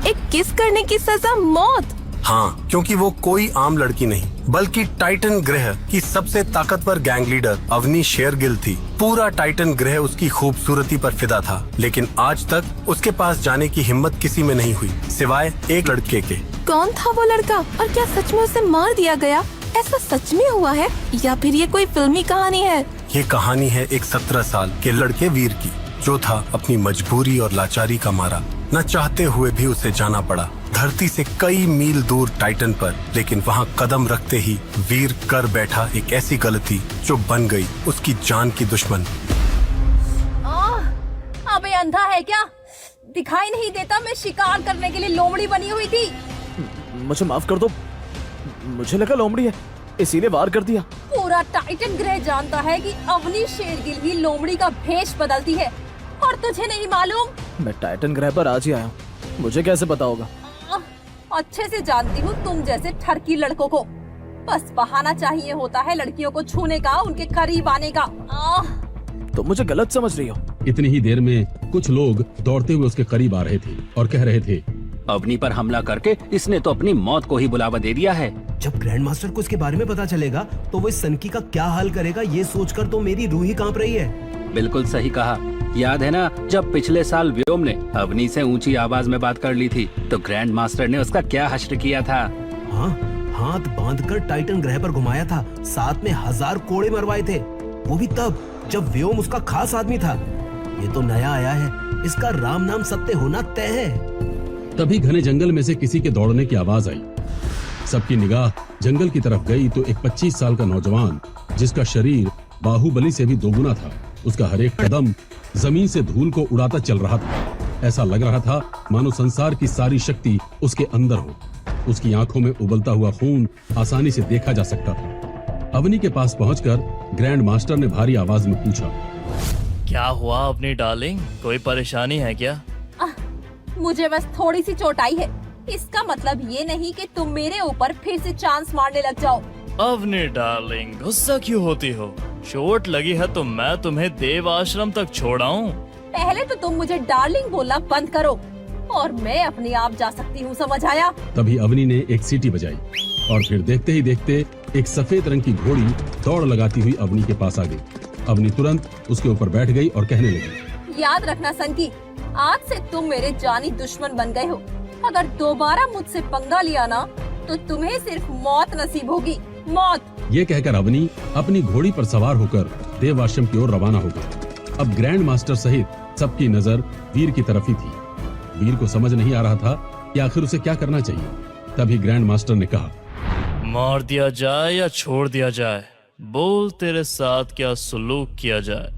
एक किस करने की सजा मौत। हाँ, क्योंकि वो कोई आम लड़की नहीं बल्कि टाइटन ग्रह की सबसे ताकतवर गैंग लीडर अवनी शेरगिल थी। पूरा टाइटन ग्रह उसकी खूबसूरती पर फिदा था, लेकिन आज तक उसके पास जाने की हिम्मत किसी में नहीं हुई सिवाय एक लड़के के। कौन था वो लड़का और क्या सच में उसे मार दिया गया? ऐसा सच में हुआ है या फिर ये कोई फिल्मी कहानी है? ये कहानी है एक 17 साल के लड़के वीर की, जो था अपनी मजबूरी और लाचारी का मारा। न चाहते हुए भी उसे जाना पड़ा धरती से कई मील दूर टाइटन पर, लेकिन वहाँ कदम रखते ही वीर कर बैठा एक ऐसी गलती जो बन गई उसकी जान की दुश्मन। अबे अंधा है क्या? दिखाई नहीं देता मैं शिकार करने के लिए लोमड़ी बनी हुई थी। मुझे माफ कर दो, मुझे लगा लोमड़ी है इसीलिए वार कर दिया। पूरा टाइटन ग्रह जानता है कि अवनी शेरगिल ही लोमड़ी का भेष बदलती है और तुझे नहीं मालूम? मैं टाइटन ग्रह पर आज ही आया हूँ, मुझे कैसे पता होगा? अच्छे से जानती हूँ तुम जैसे ठरकी लड़कों को बस बहाना चाहिए होता है लड़कियों को छूने का, उनके करीब आने का। तुम मुझे गलत समझ रही हो। इतनी ही देर में कुछ लोग दौड़ते हुए उसके करीब आ रहे थे और कह रहे थे, अवनी पर हमला करके इसने तो अपनी मौत को ही बुलावा दे दिया है। जब ग्रैंड मास्टर को इसके बारे में पता चलेगा तो वो इस सनकी का क्या हाल करेगा, ये सोचकर तो मेरी रूह ही कांप रही है। बिल्कुल सही कहा। याद है ना जब पिछले साल व्योम ने अवनी से ऊंची आवाज में बात कर ली थी तो ग्रैंड मास्टर ने उसका क्या हश्र किया था? हाँ, हाथ बांधकर टाइटन ग्रह पर घुमाया था, साथ में 1000 कोड़े मरवाए थे, वो भी तब जब व्योम उसका खास आदमी था। ये तो नया आया है, इसका राम नाम सत्य होना तय है। तभी घने जंगल में से किसी के दौड़ने की आवाज आई। सबकी निगाह जंगल की तरफ गई तो एक 25 साल का नौजवान, जिसका शरीर बाहुबली से भी दोगुना था, उसका हर एक कदम जमीन से धूल को उड़ाता चल रहा था। ऐसा लग रहा था मानो संसार की सारी शक्ति उसके अंदर हो। उसकी आंखों में उबलता हुआ खून आसानी से देखा जा सकता था। अवनी के पास पहुंचकर ग्रैंड मास्टर ने भारी आवाज में पूछा, क्या हुआ अपनी डार्लिंग, कोई परेशानी है क्या? मुझे बस थोड़ी सी चोट आई है, इसका मतलब ये नहीं कि तुम मेरे ऊपर फिर से चांस मारने लग जाओ। अवनी डार्लिंग, गुस्सा क्यों होती हो? चोट लगी है तो मैं तुम्हें देव आश्रम तक छोड़ाऊं? पहले तो तुम मुझे डार्लिंग बोलना बंद करो और मैं अपने आप जा सकती हूँ, समझ आया? तभी अवनी ने एक सीटी बजाई और फिर देखते ही देखते एक सफेद रंग की घोड़ी दौड़ लगाती हुई अवनी के पास आ गई। अवनी तुरंत उसके ऊपर बैठ गई और कहने लगी, याद रखना सनकी, आज से तुम मेरे जानी दुश्मन बन गए हो। अगर दोबारा मुझसे पंगा लिया ना तो तुम्हें सिर्फ मौत नसीब होगी, मौत। ये कहकर अवनी अपनी घोड़ी पर सवार होकर देव आश्रम की ओर रवाना हो गई। अब ग्रैंड मास्टर सहित सबकी नजर वीर की तरफ ही थी। वीर को समझ नहीं आ रहा था कि आखिर उसे क्या करना चाहिए। तभी ग्रैंड मास्टर ने कहा, मार दिया जाए या छोड़ दिया जाए? बोल, तेरे साथ क्या सुलूक किया जाए?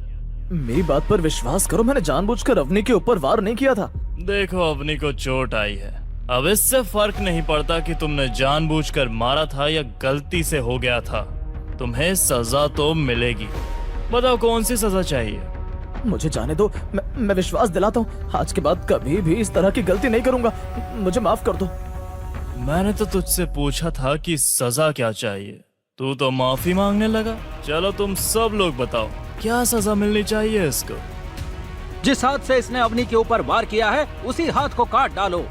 मेरी बात पर विश्वास करो, मैंने जानबूझकर अवनी के ऊपर वार नहीं किया था। देखो, अवनी को चोट आई है, अब इससे फर्क नहीं पड़ता कि तुमने जानबूझकर मारा था या गलती से हो गया था। तुम्हें सजा तो मिलेगी। बताओ कौन सी सजा चाहिए? मुझे जाने दो, मैं विश्वास दिलाता हूँ आज के बाद कभी भी इस तरह की गलती नहीं करूंगा। मुझे माफ कर दो। मैंने तो तुझसे पूछा था कि सजा क्या चाहिए, तू तो माफी मांगने लगा। चलो तुम सब लोग बताओ, क्या सजा मिलनी चाहिए इसको? जिस हाथ से इसने अवनी के ऊपर वार किया है उसी हाथ को काट डालो।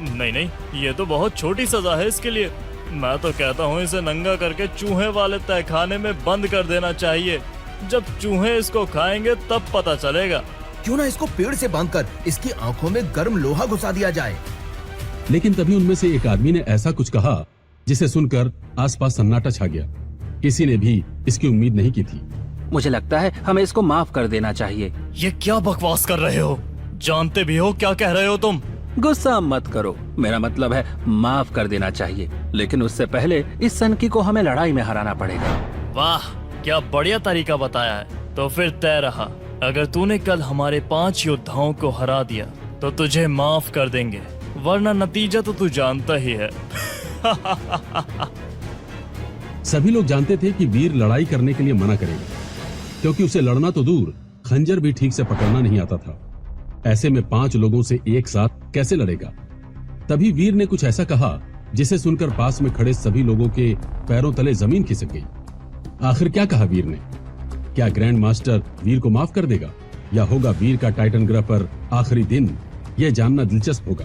नहीं नहीं, ये तो बहुत छोटी सजा है इसके लिए। मैं तो कहता हूँ इसे नंगा करके चूहे वाले तहखाने में बंद कर देना चाहिए। जब चूहे इसको खाएंगे तब पता चलेगा। क्यों ना इसको पेड़ से बांधकर इसकी आंखों में गर्म लोहा घुसा दिया जाए। लेकिन तभी उनमें से एक आदमी ने ऐसा कुछ कहा जिसे सुनकर आसपास सन्नाटा छा गया। किसी ने भी इसकी उम्मीद नहीं की थी। मुझे लगता है हमें इसको माफ कर देना चाहिए। ये क्या बकवास कर रहे हो? जानते भी हो क्या कह रहे हो तुम? गुस्सा मत करो, मेरा मतलब है माफ कर देना चाहिए, लेकिन उससे पहले इस सनकी को हमें लड़ाई में हराना पड़ेगा। वाह, क्या बढ़िया तरीका बताया है। तो फिर तय रहा, अगर तूने कल हमारे 5 योद्धाओं को हरा दिया तो तुझे माफ कर देंगे, वरना नतीजा तो तू जानता ही है। सभी लोग जानते थे कि वीर लड़ाई करने के लिए मना करेगा, क्योंकि उसे लड़ना तो दूर, खंजर भी ठीक से पकड़ना नहीं आता था। ऐसे में 5 लोगों से एक साथ कैसे लड़ेगा? तभी वीर ने कुछ ऐसा कहा जिसे सुनकर पास में खड़े सभी लोगों के पैरों तले जमीन खिसक गई। आखिर क्या कहा वीर ने? क्या ग्रैंड मास्टर वीर को माफ कर देगा या होगा वीर का टाइटन ग्रह पर आखिरी दिन? यह जानना दिलचस्प होगा।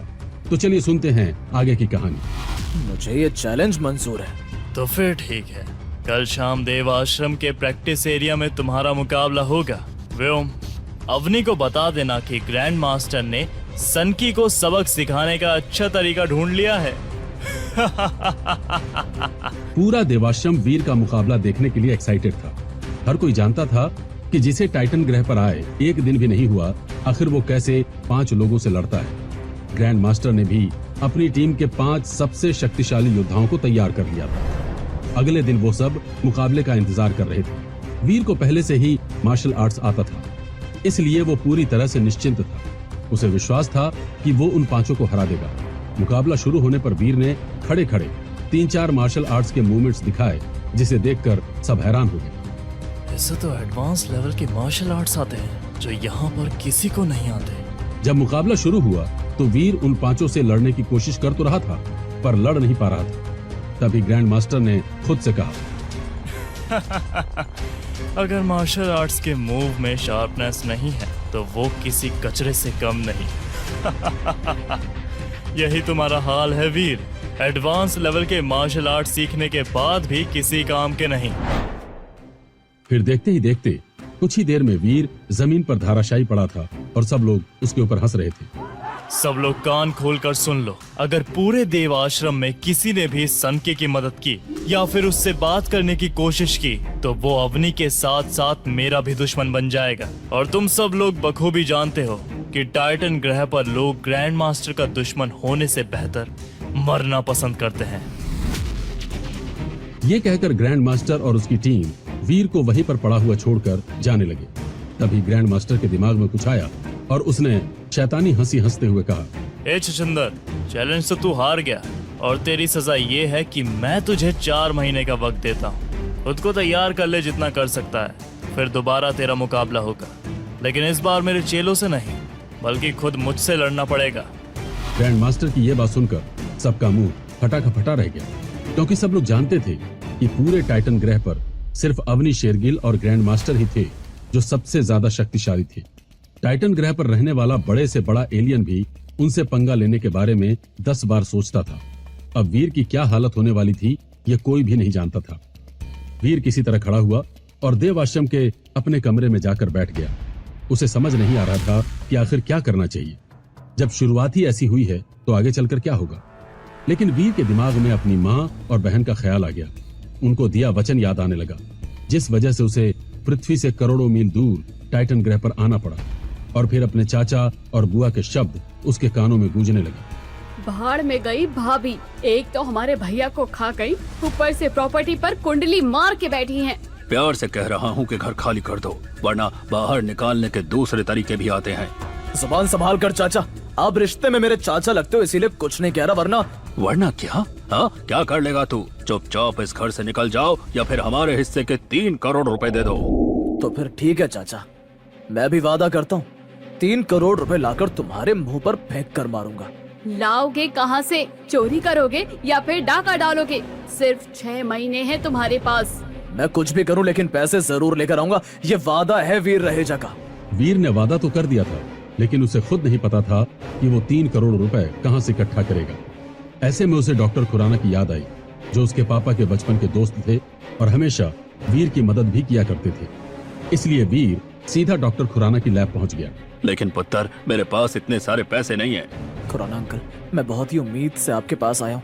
तो चलिए सुनते हैं आगे की कहानी। मुझे ये चैलेंज मंजूर है। तो फिर ठीक है, कल शाम देव आश्रम के प्रैक्टिस एरिया में तुम्हारा मुकाबला होगा। व्योम, अवनी को बता देना कि ग्रैंड मास्टर ने सनकी को सबक सिखाने का अच्छा तरीका ढूंढ लिया है। पूरा देवाश्रम वीर का मुकाबला देखने के लिए एक्साइटेड था। हर कोई जानता था कि जिसे टाइटन ग्रह पर आए एक दिन भी नहीं हुआ, आखिर वो कैसे 5 लोगों से लड़ता है। ग्रैंड मास्टर ने भी अपनी टीम के 5 सबसे शक्तिशाली योद्धाओं को तैयार कर लिया था। अगले दिन वो सब मुकाबले का इंतजार कर रहे थे। वीर को पहले से ही मार्शल आर्ट्स आता था, इसलिए वो पूरी तरह से निश्चिंत था। उसे विश्वास था कि वो उन 5 को हरा देगा। मुकाबला शुरू होने पर वीर ने खड़े खड़े 3-4 मार्शल आर्ट्स के मूवमेंट्स दिखाए, जिसे देखकर सब हैरान हो गए। ऐसे तो एडवांस लेवल के मार्शल आर्ट्स आते हैं जो यहाँ पर किसी को नहीं आते। जब मुकाबला शुरू हुआ तो वीर उन 5 से लड़ने की कोशिश कर तो रहा था, पर लड़ नहीं पा रहा था। तभी ग्रैंड मास्टर ने खुद से कहा, अगर मार्शल आर्ट्स के मूव में शार्पनेस नहीं है तो वो किसी कचरे से कम नहीं। यही तुम्हारा हाल है वीर, एडवांस लेवल के मार्शल आर्ट सीखने के बाद भी किसी काम के नहीं। फिर देखते ही देखते कुछ ही देर में वीर जमीन पर धाराशायी पड़ा था और सब लोग उसके ऊपर हंस रहे थे। सब लोग कान खोलकर सुन लो, अगर पूरे देव आश्रम में किसी ने भी सनकी की मदद की या फिर उससे बात करने की कोशिश की तो वो अवनी के साथ साथ मेरा भी दुश्मन बन जाएगा। और तुम सब लोग बखूबी जानते हो कि टाइटन ग्रह पर लोग ग्रैंड मास्टर का दुश्मन होने से बेहतर मरना पसंद करते हैं। ये कहकर ग्रैंड मास्टर और उसकी टीम वीर को वहीं पर पड़ा हुआ छोड़कर जाने लगे। तभी ग्रैंड मास्टर के दिमाग में कुछ आया और उसने शैतानी हंसी हंसते हुए कहा, ए छछंदर, चैलेंज तो तू हार गया और तेरी सजा ये है कि मैं तुझे 4 महीने का वक्त देता हूँ। खुद को तैयार कर ले जितना कर सकता है, फिर दोबारा तेरा मुकाबला होगा, लेकिन इस बार मेरे चेलों से नहीं बल्कि खुद मुझसे लड़ना पड़ेगा। ग्रैंड मास्टर की यह बात सुनकर सबका मुंह फटा का फटा रह गया, क्योंकि सब लोग जानते थे कि पूरे टाइटन ग्रह पर सिर्फ अवनी शेरगिल और ग्रैंड मास्टर ही थे जो सबसे ज्यादा शक्तिशाली थे। टाइटन ग्रह पर रहने वाला बड़े से बड़ा एलियन भी उनसे पंगा लेने के बारे में 10 बार सोचता था। अब वीर की क्या हालत होने वाली थी यह कोई भी नहीं जानता था। वीर किसी तरह खड़ा हुआ और देव आश्रम के अपने कमरे में जाकर बैठ गया। उसे समझ नहीं आ रहा था कि आखिर क्या करना चाहिए। जब शुरुआत ही ऐसी हुई है तो आगे चलकर क्या होगा। लेकिन वीर के दिमाग में अपनी माँ और बहन का ख्याल आ गया। उनको दिया वचन याद आने लगा, जिस वजह से उसे पृथ्वी से करोड़ों मील दूर टाइटन ग्रह पर आना पड़ा। और फिर अपने चाचा और बुआ के शब्द उसके कानों में गूंजने लगे। भाड़ में गई भाभी, एक तो हमारे भैया को खा गई, ऊपर से प्रॉपर्टी पर कुंडली मार के बैठी हैं। प्यार से कह रहा हूँ कि घर खाली कर दो, वरना बाहर निकालने के दूसरे तरीके भी आते हैं। जुबान संभाल कर चाचा, आप रिश्ते में मेरे चाचा लगते हो इसीलिए कुछ नहीं कह रहा, वरना क्या? हाँ, क्या कर लेगा तू? चुपचाप इस घर से निकल जाओ या फिर हमारे हिस्से के 3 करोड़ रुपए दे दो। तो फिर ठीक है चाचा, मैं भी वादा करता हूँ 3 करोड़ रुपए लाकर तुम्हारे मुंह पर फेंक कर मारूंगा। लाओगे कहाँ से? चोरी करोगे या फिर डाका डालोगे? सिर्फ 6 महीने हैं तुम्हारे पास। मैं कुछ भी करूं लेकिन पैसे जरूर लेकर आऊंगा, ये वादा है वीर रहेजा का। वीर ने वादा तो कर दिया था, लेकिन उसे खुद नहीं पता था कि वो 3 करोड़ रुपए कहां से इकट्ठा करेगा। ऐसे में उसे डॉक्टर खुराना की याद आई, जो उसके पापा के बचपन के दोस्त थे और हमेशा वीर की मदद भी किया करते थे। इसलिए वीर सीधा डॉक्टर खुराना की लैब पहुंच गया। लेकिन पुत्र, मेरे पास इतने सारे पैसे नहीं है। खुराना अंकल, मैं बहुत ही उम्मीद से आपके पास आया हूँ।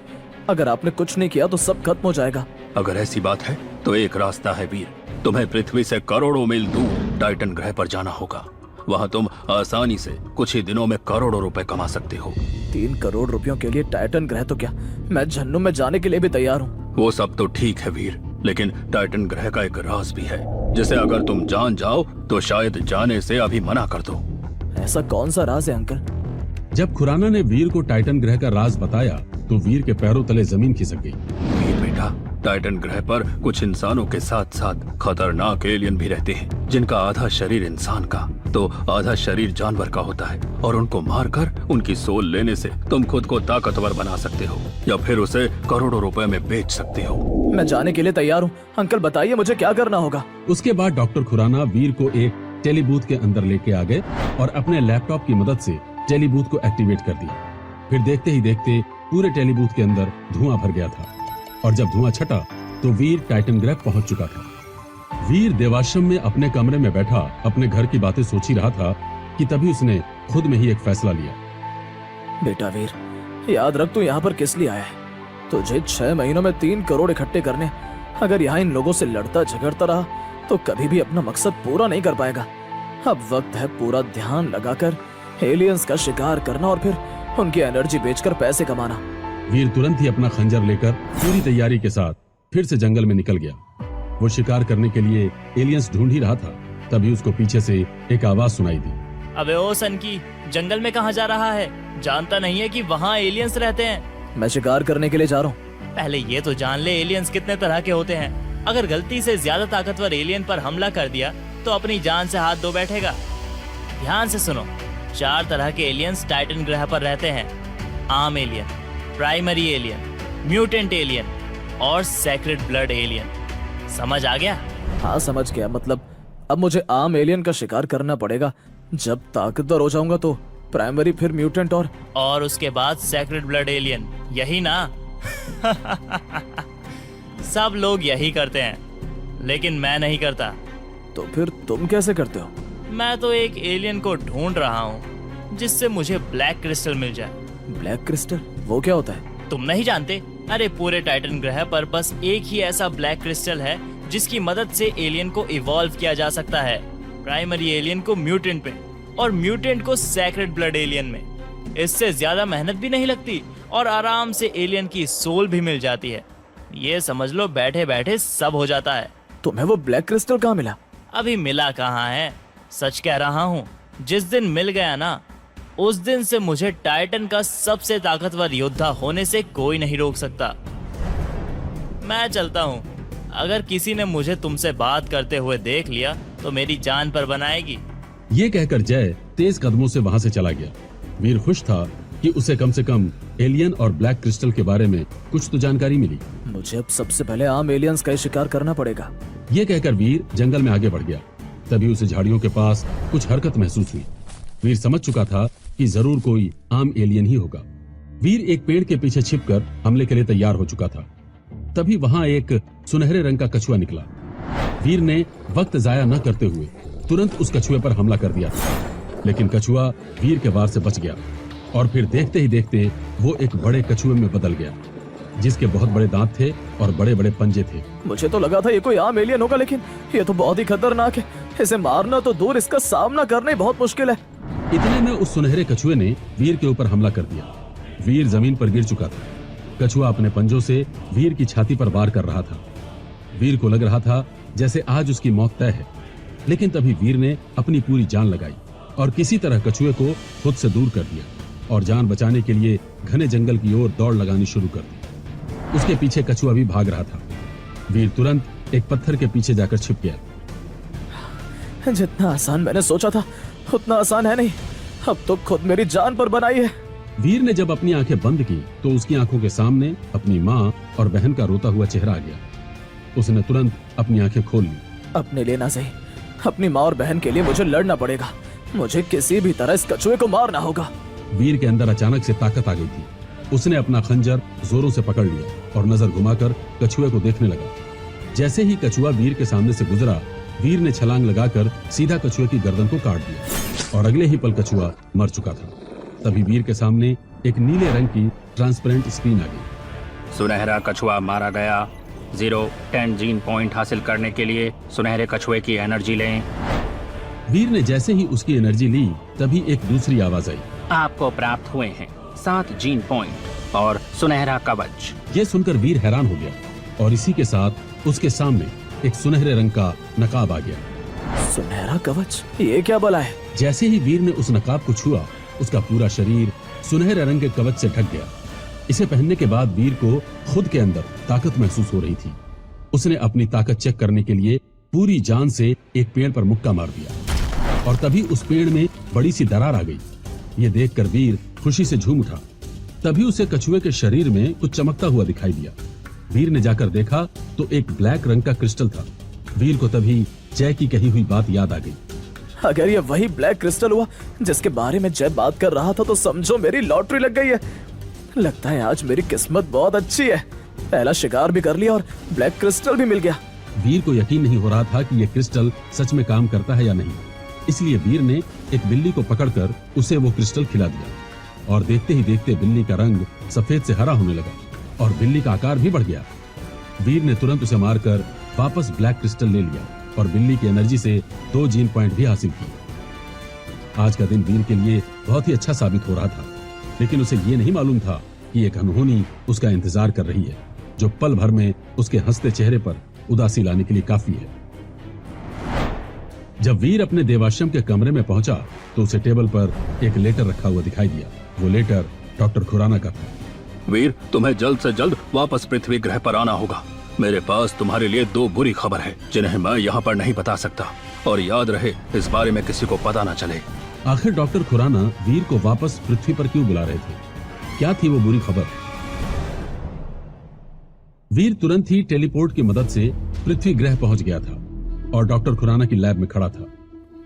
अगर आपने कुछ नहीं किया तो सब खत्म हो जाएगा। अगर ऐसी बात है तो एक रास्ता है वीर, तुम्हें पृथ्वी से करोड़ों मील दूर टाइटन ग्रह पर जाना होगा। वहाँ तुम आसानी से कुछ ही दिनों में करोड़ों रुपए कमा सकते हो। 3 करोड़ रुपयों के लिए टाइटन ग्रह तो क्या, मैं जहन्नुम में जाने के लिए भी तैयार हूँ। वो सब तो ठीक है वीर, लेकिन टाइटन ग्रह का एक राज भी है, जिसे अगर तुम जान जाओ तो शायद जाने से अभी मना कर दो। ऐसा कौन सा राज है अंकल? जब खुराना ने वीर को टाइटन ग्रह का राज बताया तो वीर के पैरों तले जमीन खिसक गई। वीर बेटा, टाइटन ग्रह पर कुछ इंसानों के साथ साथ खतरनाक एलियन भी रहते हैं, जिनका आधा शरीर इंसान का तो आधा शरीर जानवर का होता है, और उनको मारकर उनकी सोल लेने से तुम खुद को ताकतवर बना सकते हो या फिर उसे करोड़ों रुपए में बेच सकते हो। मैं जाने के लिए तैयार हूँ अंकल, बताइए मुझे क्या करना होगा। उसके बाद डॉक्टर खुराना वीर को एक टेलीबूथ के अंदर लेके आ गए और अपने लैपटॉप की मदद से टेलीबूथ को एक्टिवेट कर दिया। फिर देखते ही देखते पूरे टेलीबूथ के अंदर धुआं भर गया था और जब धुआं छटा तो वीर टाइटन ग्रह पहुंच चुका था। वीर देवाश्रम में अपने कमरे में बैठा अपने घर की बातें सोच ही रहा था कि तभी उसने खुद में ही एक फैसला लिया। बेटा वीर, याद रख तू यहाँ पर किस लिए आया है। तुझे 6 महीनों में 3 करोड़ इकट्ठे करने। अगर यहाँ इन लोगों से लड़ता झगड़ता रहा तो कभी भी अपना मकसद पूरा नहीं कर पाएगा। अब वक्त है पूरा ध्यान लगाकर एलियंस का शिकार करना और फिर उनकी एनर्जी बेचकर पैसे कमाना। वीर तुरंत ही अपना खंजर लेकर पूरी तैयारी के साथ फिर से जंगल में निकल गया। वो शिकार करने के लिए एलियंस ढूंढ ही रहा था, तभी उसको पीछे से एक आवाज सुनाई दी। अबे ओ सनकी, जंगल में कहाँ जा रहा है? जानता नहीं है कि वहाँ एलियंस रहते हैं? मैं शिकार करने के लिए जा रहा हूँ। पहले ये तो जान ले एलियंस कितने तरह के होते हैं। अगर गलती से ज्यादा ताकतवर एलियन पर हमला कर दिया तो अपनी जान से हाथ धो बैठेगा। ध्यान से सुनो, 4 तरह के एलियंस टाइटन ग्रह पर रहते हैं। आम alien, primary alien, mutant alien और सेक्रेड ब्लड एलियन। समझ आ गया? हाँ समझ गया। मतलब अब मुझे आम एलियन का शिकार करना पड़ेगा। जब ताकतवर हो जाऊंगा तो प्राइमरी, फिर म्यूटेंट और उसके बाद सेक्रेड ब्लड एलियन, यही ना? सब लोग यही करते हैं, लेकिन मैं नहीं करता। तो फिर तुम कैसे करते हो? मैं तो एक एलियन को ढूंढ रहा हूँ जिससे मुझे ब्लैक क्रिस्टल मिल जाए। ब्लैक क्रिस्टल वो क्या होता है? तुम नहीं जानते? अरे पूरे टाइटन ग्रह पर बस एक ही ऐसा ब्लैक क्रिस्टल है जिसकी मदद से एलियन को इवॉल्व किया जा सकता है। प्राइमरी एलियन को म्यूटेंट पे और म्यूटेंट को सेक्रेड ब्लड एलियन में। इससे ज्यादा मेहनत भी नहीं लगती और आराम से एलियन की सोल भी मिल जाती है। ये समझ लो बैठे बैठे सब हो जाता है। तुम्हें वो ब्लैक क्रिस्टल कहाँ मिला? अभी मिला कहाँ है, सच कह रहा हूँ। जिस दिन मिल गया ना, उस दिन से मुझे टाइटन का सबसे ताकतवर योद्धा होने से कोई नहीं रोक सकता। मैं चलता हूँ। अगर किसी ने मुझे तुमसे बात करते हुए देख लिया तो मेरी जान पर बनाएगी। ये कहकर जय तेज कदमों से वहाँ से चला गया। वीर खुश था कि उसे कम से कम एलियन और ब्लैक क्रिस्टल के बारे में कुछ तो जानकारी मिली। मुझे अब सबसे पहले आम एलियंस का शिकार करना पड़ेगा। ये कहकर वीर जंगल में आगे बढ़ गया। तभी उसे झाड़ियों के पास कुछ हरकत महसूस हुई। वीर समझ चुका था कि जरूर कोई आम एलियन ही होगा। वीर एक पेड़ के पीछे छिपकर हमले के लिए तैयार हो चुका था। तभी वहाँ एक सुनहरे रंग का कछुआ निकला। वीर ने वक्त जाया न करते हुए तुरंत उस कछुए पर हमला कर दिया, लेकिन कछुआ वीर के वार से बच गया और फिर देखते ही देखते वो एक बड़े कछुए में बदल गया, जिसके बहुत बड़े दांत थे और बड़े बड़े पंजे थे। मुझे तो लगा था ये कोई आम एलियन होगा, लेकिन ये तो बहुत ही खतरनाक है। इसे मारना तो दूर, इसका सामना करना ही बहुत मुश्किल है। इतने में उस सुनहरे कछुए ने वीर के ऊपर हमला कर दिया। वीर जमीन पर गिर चुका था। कछुआ अपने पंजों से वीर की छाती पर वार कर रहा था। वीर को लग रहा था जैसे आज उसकी मौत तय है, लेकिन तभी वीर ने अपनी पूरी जान लगाई और किसी तरह कछुए को खुद से दूर कर दिया और जान बचाने के लिए घने जंगल की ओर दौड़ लगानी शुरू कर दी। उसके पीछे कछुआ भी भाग रहा था। वीर तुरंत एक पत्थर के पीछे जाकर छिप गया। जितना आसान मैंने सोचा था उतना आसान है नहीं। अब तो खुद मेरी जान पर बनाई है। वीर ने जब अपनी आंखें बंद की तो उसकी आंखों के सामने अपनी माँ और बहन का रोता हुआ चेहरा आ गया। उसने तुरंत अपनी आंखें खोल ली। अपने लिए ना सही, अपनी माँ और बहन के लिए मुझे लड़ना पड़ेगा। मुझे किसी भी तरह इस कछुए को मारना होगा। वीर के अंदर अचानक से ताकत आ गई थी। उसने अपना खंजर जोरों से पकड़ लिया और नजर घुमाकर कछुए को देखने लगा। जैसे ही कछुआ वीर के सामने से गुजरा, वीर ने छलांग लगाकर सीधा कछुए की गर्दन को काट दिया और अगले ही पल कछुआ मर चुका था। तभी वीर के सामने एक नीले रंग की ट्रांसपेरेंट स्क्रीन आ गई। सुनहरा कछुआ मारा गया। 0-10 जीन पॉइंट हासिल करने के लिए सुनहरे कछुए की एनर्जी लें। वीर ने जैसे ही उसकी एनर्जी ली, तभी एक दूसरी आवाज आई। आपको प्राप्त हुए हैं 7 जीन पॉइंट और सुनहरा कवच। ये सुनकर वीर हैरान हो गया और इसी के साथ उसके सामने एक सुनहरे रंग का नकाब आ गया। सुनहरा कवच, ये क्या बला है? जैसे ही वीर ने उस नकाब को छुआ, उसका पूरा शरीर सुनहरे रंग के कवच से ढक गया। इसे पहनने के बाद वीर को खुद के अंदर ताकत महसूस हो रही थी। उसने अपनी ताकत चेक करने के लिए पूरी जान से एक पेड़ पर मुक्का मार दिया और तभी उस पेड़ में बड़ी सी दरार आ गई। ये देखकर वीर खुशी से झूम उठा। तभी उसे कछुए के शरीर में कुछ चमकता हुआ दिखाई दिया। वीर ने जाकर देखा तो एक ब्लैक रंग का क्रिस्टल था। वीर को तभी जय की कही हुई बात याद आ गई। अगर ये वही ब्लैक क्रिस्टल हुआ जिसके बारे में जय बात कर रहा था तो समझो मेरी लॉटरी लग गई है। लगता है आज मेरी किस्मत बहुत अच्छी है। पहला शिकार भी कर लिया और ब्लैक क्रिस्टल भी मिल गया। वीर को यकीन नहीं हो रहा था कि ये क्रिस्टल सच में काम करता है या नहीं, इसलिए वीर ने एक बिल्ली को पकड़कर उसे वो क्रिस्टल खिला दिया और देखते ही देखते बिल्ली का रंग सफेद से हरा होने लगा और बिल्ली का आकार भी बढ़ गया। वीर ने तुरंत उसे मारकर वापस ब्लैक क्रिस्टल ले लिया और बिल्ली की एनर्जी से 2 जीन पॉइंट भी हासिल किए। आज का दिन वीर के लिए बहुत ही अच्छा साबित हो रहा था, लेकिन उसे ये नहीं मालूम था कि एक अनहोनी उसका इंतजार कर रही है, जो पल भर में उसके हंसते चेहरे पर उदासी लाने के लिए काफी है। जब वीर अपने देवाश्रम के कमरे में पहुंचा तो उसे टेबल पर एक लेटर रखा हुआ दिखाई दिया। वो लेटर डॉक्टर खुराना का था। वीर, तुम्हें जल्द से जल्द वापस पृथ्वी ग्रह पर आना होगा। मेरे पास तुम्हारे लिए 2 बुरी खबर है जिन्हें मैं यहाँ पर नहीं बता सकता, और याद रहे इस बारे में किसी को पता न चले। आखिर डॉक्टर खुराना वीर को वापस पृथ्वी पर क्यों बुला रहे थे? क्या थी वो बुरी खबर? वीर तुरंत ही टेलीपोर्ट की मदद से पृथ्वी ग्रह पहुंच गया था और डॉक्टर खुराना की लैब में खड़ा था।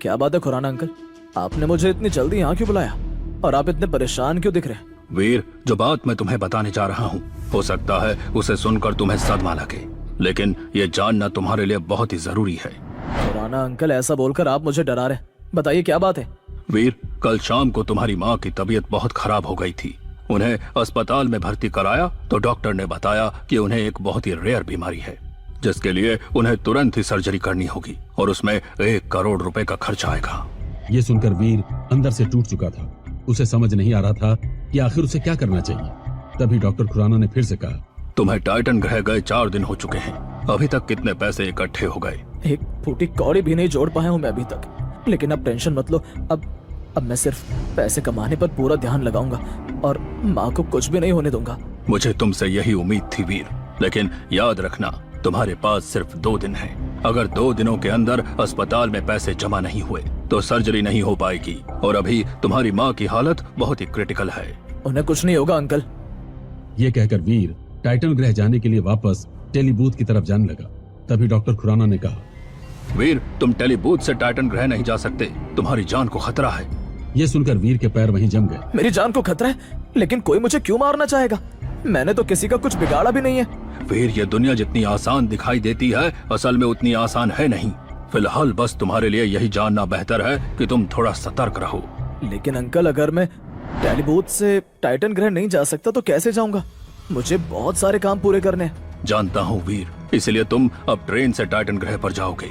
क्या बात है खुराना अंकल, आपने मुझे इतनी जल्दी यहाँ क्यों बुलाया और आप इतने परेशान क्यों दिख रहे हैं? वीर, जो बात मैं तुम्हें बताने जा रहा हूँ हो सकता है उसे सुनकर तुम्हें सदमा लगे, लेकिन ये जानना तुम्हारे लिए बहुत ही जरूरी है। खुराना अंकल, ऐसा बोलकर आप मुझे डरा रहे। बताइए क्या बात है? वीर, कल शाम को तुम्हारी माँ की तबीयत बहुत खराब हो गई थी। उन्हें अस्पताल में भर्ती कराया तो डॉक्टर ने बताया कि उन्हें एक बहुत ही रेयर बीमारी है, जिसके लिए उन्हें तुरंत ही सर्जरी करनी होगी और उसमें 1 करोड़ रुपए का खर्च आएगा। ये सुनकर वीर अंदर से टूट चुका था। उसे समझ नहीं आ रहा था कि आखिर उसे क्या करना चाहिए। तभी डॉक्टर खुराना ने फिर से कहा, तुम्हें टाइटन ग्रह गए 4 दिन हो चुके हैं। अभी तक कितने पैसे इकट्ठे हो गए? एक फूटी कौड़ी भी नहीं जोड़ पाया हूँ मैं अभी तक। लेकिन अब टेंशन मत लो, अब मैं सिर्फ पैसे कमाने पर पूरा ध्यान लगाऊंगा और माँ को कुछ भी नहीं होने दूंगा। मुझे तुमसे यही उम्मीद थी वीर, लेकिन याद रखना तुम्हारे पास सिर्फ 2 दिन है। अगर 2 दिनों के अंदर अस्पताल में पैसे जमा नहीं हुए तो सर्जरी नहीं हो पाएगी, और अभी तुम्हारी माँ की हालत बहुत ही क्रिटिकल है। उन्हें कुछ नहीं होगा अंकल। ये कहकर वीर टाइटन ग्रह जाने के लिए वापस टेलीबूथ की तरफ जाने लगा। तभी डॉक्टर खुराना ने कहा, वीर, तुम टेलीबूथ से टाइटन ग्रह नहीं जा सकते, तुम्हारी जान को खतरा है। ये सुनकर वीर के पैर वहीं जम गए। मेरी जान को खतरा है? लेकिन कोई मुझे क्यों मारना चाहेगा? मैंने तो किसी का कुछ बिगाड़ा भी नहीं है। वीर, ये दुनिया जितनी आसान दिखाई देती है असल में उतनी आसान है नहीं। फिलहाल बस तुम्हारे लिए यही जानना बेहतर है कि तुम थोड़ा सतर्क रहो। लेकिन अंकल, अगर मैं टेलीबूथ से टाइटन ग्रह नहीं जा सकता तो कैसे जाऊंगा? मुझे बहुत सारे काम पूरे करने हैं। जानता हूँ वीर, इसलिए तुम अब ट्रेन से टाइटन ग्रह पर जाओगे।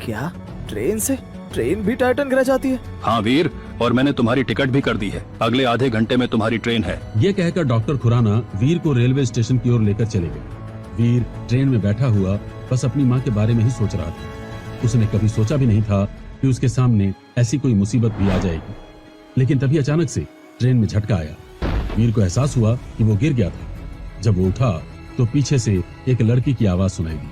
क्या? ट्रेन से? ट्रेन भी टाइटन ग्रह जाती है? हाँ वीर, और मैंने तुम्हारी टिकट भी कर दी है। अगले आधे घंटे में तुम्हारी ट्रेन है। ये कहकर डॉक्टर खुराना वीर को रेलवे स्टेशन की ओर लेकर चले गए। वीर ट्रेन में बैठा हुआ बस अपनी माँ के बारे में ही सोच रहा था। उसने कभी सोचा भी नहीं था कि उसके सामने ऐसी कोई मुसीबत भी आ जाएगी। लेकिन तभी अचानक से ट्रेन में झटका आया। वीर को एहसास हुआ कि वो गिर गया था। जब वो उठा तो पीछे से एक लड़की की आवाज सुनाई दी,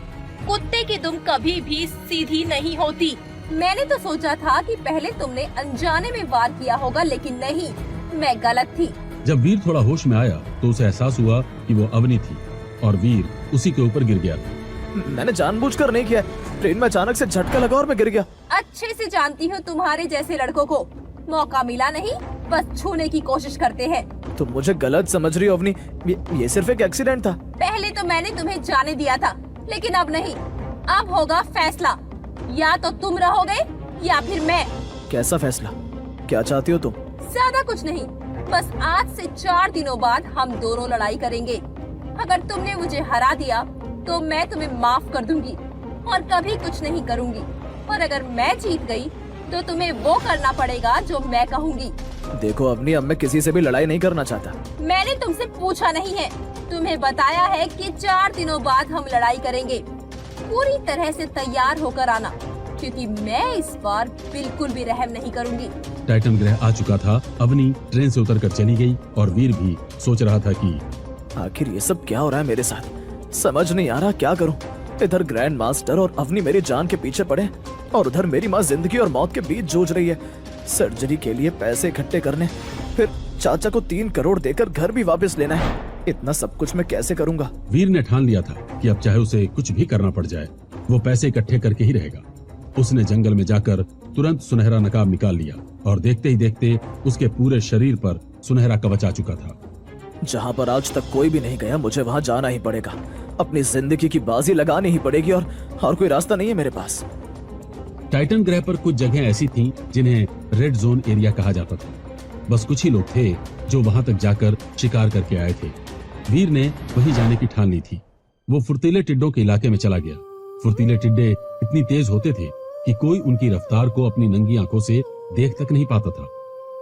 कुत्ते की तुम कभी भी सीधी नहीं होती। मैंने तो सोचा था कि पहले तुमने अनजाने में वार किया होगा, लेकिन नहीं, मैं गलत थी। जब वीर थोड़ा होश में आया तो उसे एहसास हुआ कि वो अवनी थी और वीर उसी के ऊपर गिर गया था। मैंने जानबूझकर नहीं किया। ट्रेन में अचानक से झटका लगा और मैं गिर गया। अच्छे से जानती हूँ तुम्हारे जैसे लड़कों को मौका मिला नहीं, बस छूने की कोशिश करते हैं। तुम मुझे गलत समझ रही हो अवनी। ये सिर्फ एक एक्सीडेंट था। पहले तो मैंने तुम्हें जाने दिया था, लेकिन अब नहीं। अब होगा फैसला, या तो तुम रहोगे या फिर मैं। कैसा फैसला? क्या चाहती हो तुम? ज्यादा कुछ नहीं, बस आज से 4 दिनों बाद हम दोनों लड़ाई करेंगे। अगर तुमने मुझे हरा दिया तो मैं तुम्हें माफ कर दूंगी और कभी कुछ नहीं करूंगी, और अगर मैं जीत गई तो तुम्हें वो करना पड़ेगा जो मैं कहूँगी। देखो अवनी, अब मैं किसी से भी लड़ाई नहीं करना चाहता। मैंने तुमसे पूछा नहीं है, तुम्हें बताया है कि 4 दिनों बाद हम लड़ाई करेंगे। पूरी तरह से तैयार होकर आना, क्योंकि मैं इस बार बिल्कुल भी रहम नहीं करूंगी। टाइटन ग्रह आ चुका था। अवनी ट्रेन से उतरकर चली गई और वीर भी सोच रहा था कि आखिर ये सब क्या हो रहा है मेरे साथ? समझ नहीं आ रहा क्या करूं। इधर ग्रैंड मास्टर और अवनी मेरी जान के पीछे पड़े और उधर मेरी माँ जिंदगी और मौत के बीच जूझ रही है। सर्जरी के लिए पैसे इकट्ठे करने, फिर चाचा को 3 करोड़ देकर घर भी वापस लेना है। इतना सब कुछ मैं कैसे करूंगा? वीर ने ठान लिया था कि अब चाहे उसे कुछ भी करना पड़ जाए वो पैसे इकट्ठे करके ही रहेगा। उसने जंगल में जाकर तुरंत सुनहरा नकाब निकाल लिया और देखते ही देखते उसके पूरे शरीर पर सुनहरा कवच आ चुका था। जहाँ पर आज तक कोई भी नहीं गया, मुझे वहाँ जाना ही पड़ेगा। अपनी जिंदगी की बाजी लगानी ही पड़ेगी और कोई रास्ता नहीं है मेरे पास। टाइटन ग्रह पर कुछ जगह ऐसी थीं जिन्हें रेड जोन एरिया कहा जाता था। बस कुछ ही लोग थे जो वहां तक जाकर शिकार करके आए थे। वीर ने वहीं जाने की ठान ली थी। वो फुर्तीले टिड्डों के इलाके में चला गया। फुर्तीले टिड्डे इतनी तेज होते थे कि कोई उनकी रफ्तार को अपनी नंगी आंखों से देख तक नहीं पाता था।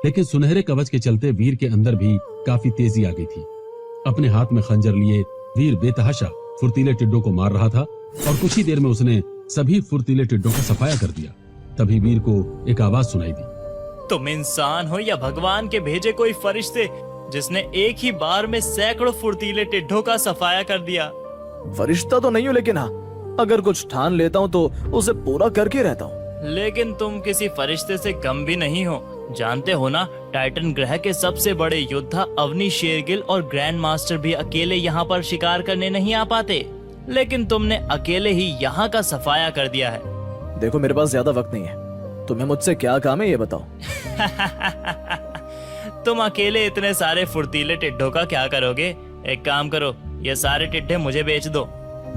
लेकिन सुनहरे कवच के चलते वीर के अंदर भी काफी तेजी आ गई थी। अपने हाथ में खंजर लिए वीर बेतहाशा फुर्तीले टिड्डों को मार रहा था और कुछ ही देर में उसने सभी फुर्तीले टिड्डों का सफाया कर दिया। तभी वीर को एक आवाज सुनाई दी। तुम इंसान हो या भगवान के भेजे कोई फरिश्ते जिसने एक ही बार में सैकड़ों फुर्तीले टिड्डों का सफाया कर दिया? फरिश्ता तो नहीं हूँ, लेकिन हाँ, अगर कुछ ठान लेता हूँ तो उसे पूरा करके रहता हूँ। लेकिन तुम किसी फरिश्ते से कम भी नहीं हो। जानते हो ना, टाइटन ग्रह के सबसे बड़े योद्धा अवनी शेरगिल और ग्रैंड मास्टर भी अकेले यहाँ पर शिकार करने नहीं आ पाते, लेकिन तुमने अकेले ही यहाँ का सफाया कर दिया है। देखो, मेरे पास ज्यादा वक्त नहीं है। तुम्हें मुझसे क्या काम है ये बताओ। तुम अकेले इतने सारे फुर्तीले टिड्डों का क्या करोगे? एक काम करो, ये सारे टिड्डे मुझे बेच दो।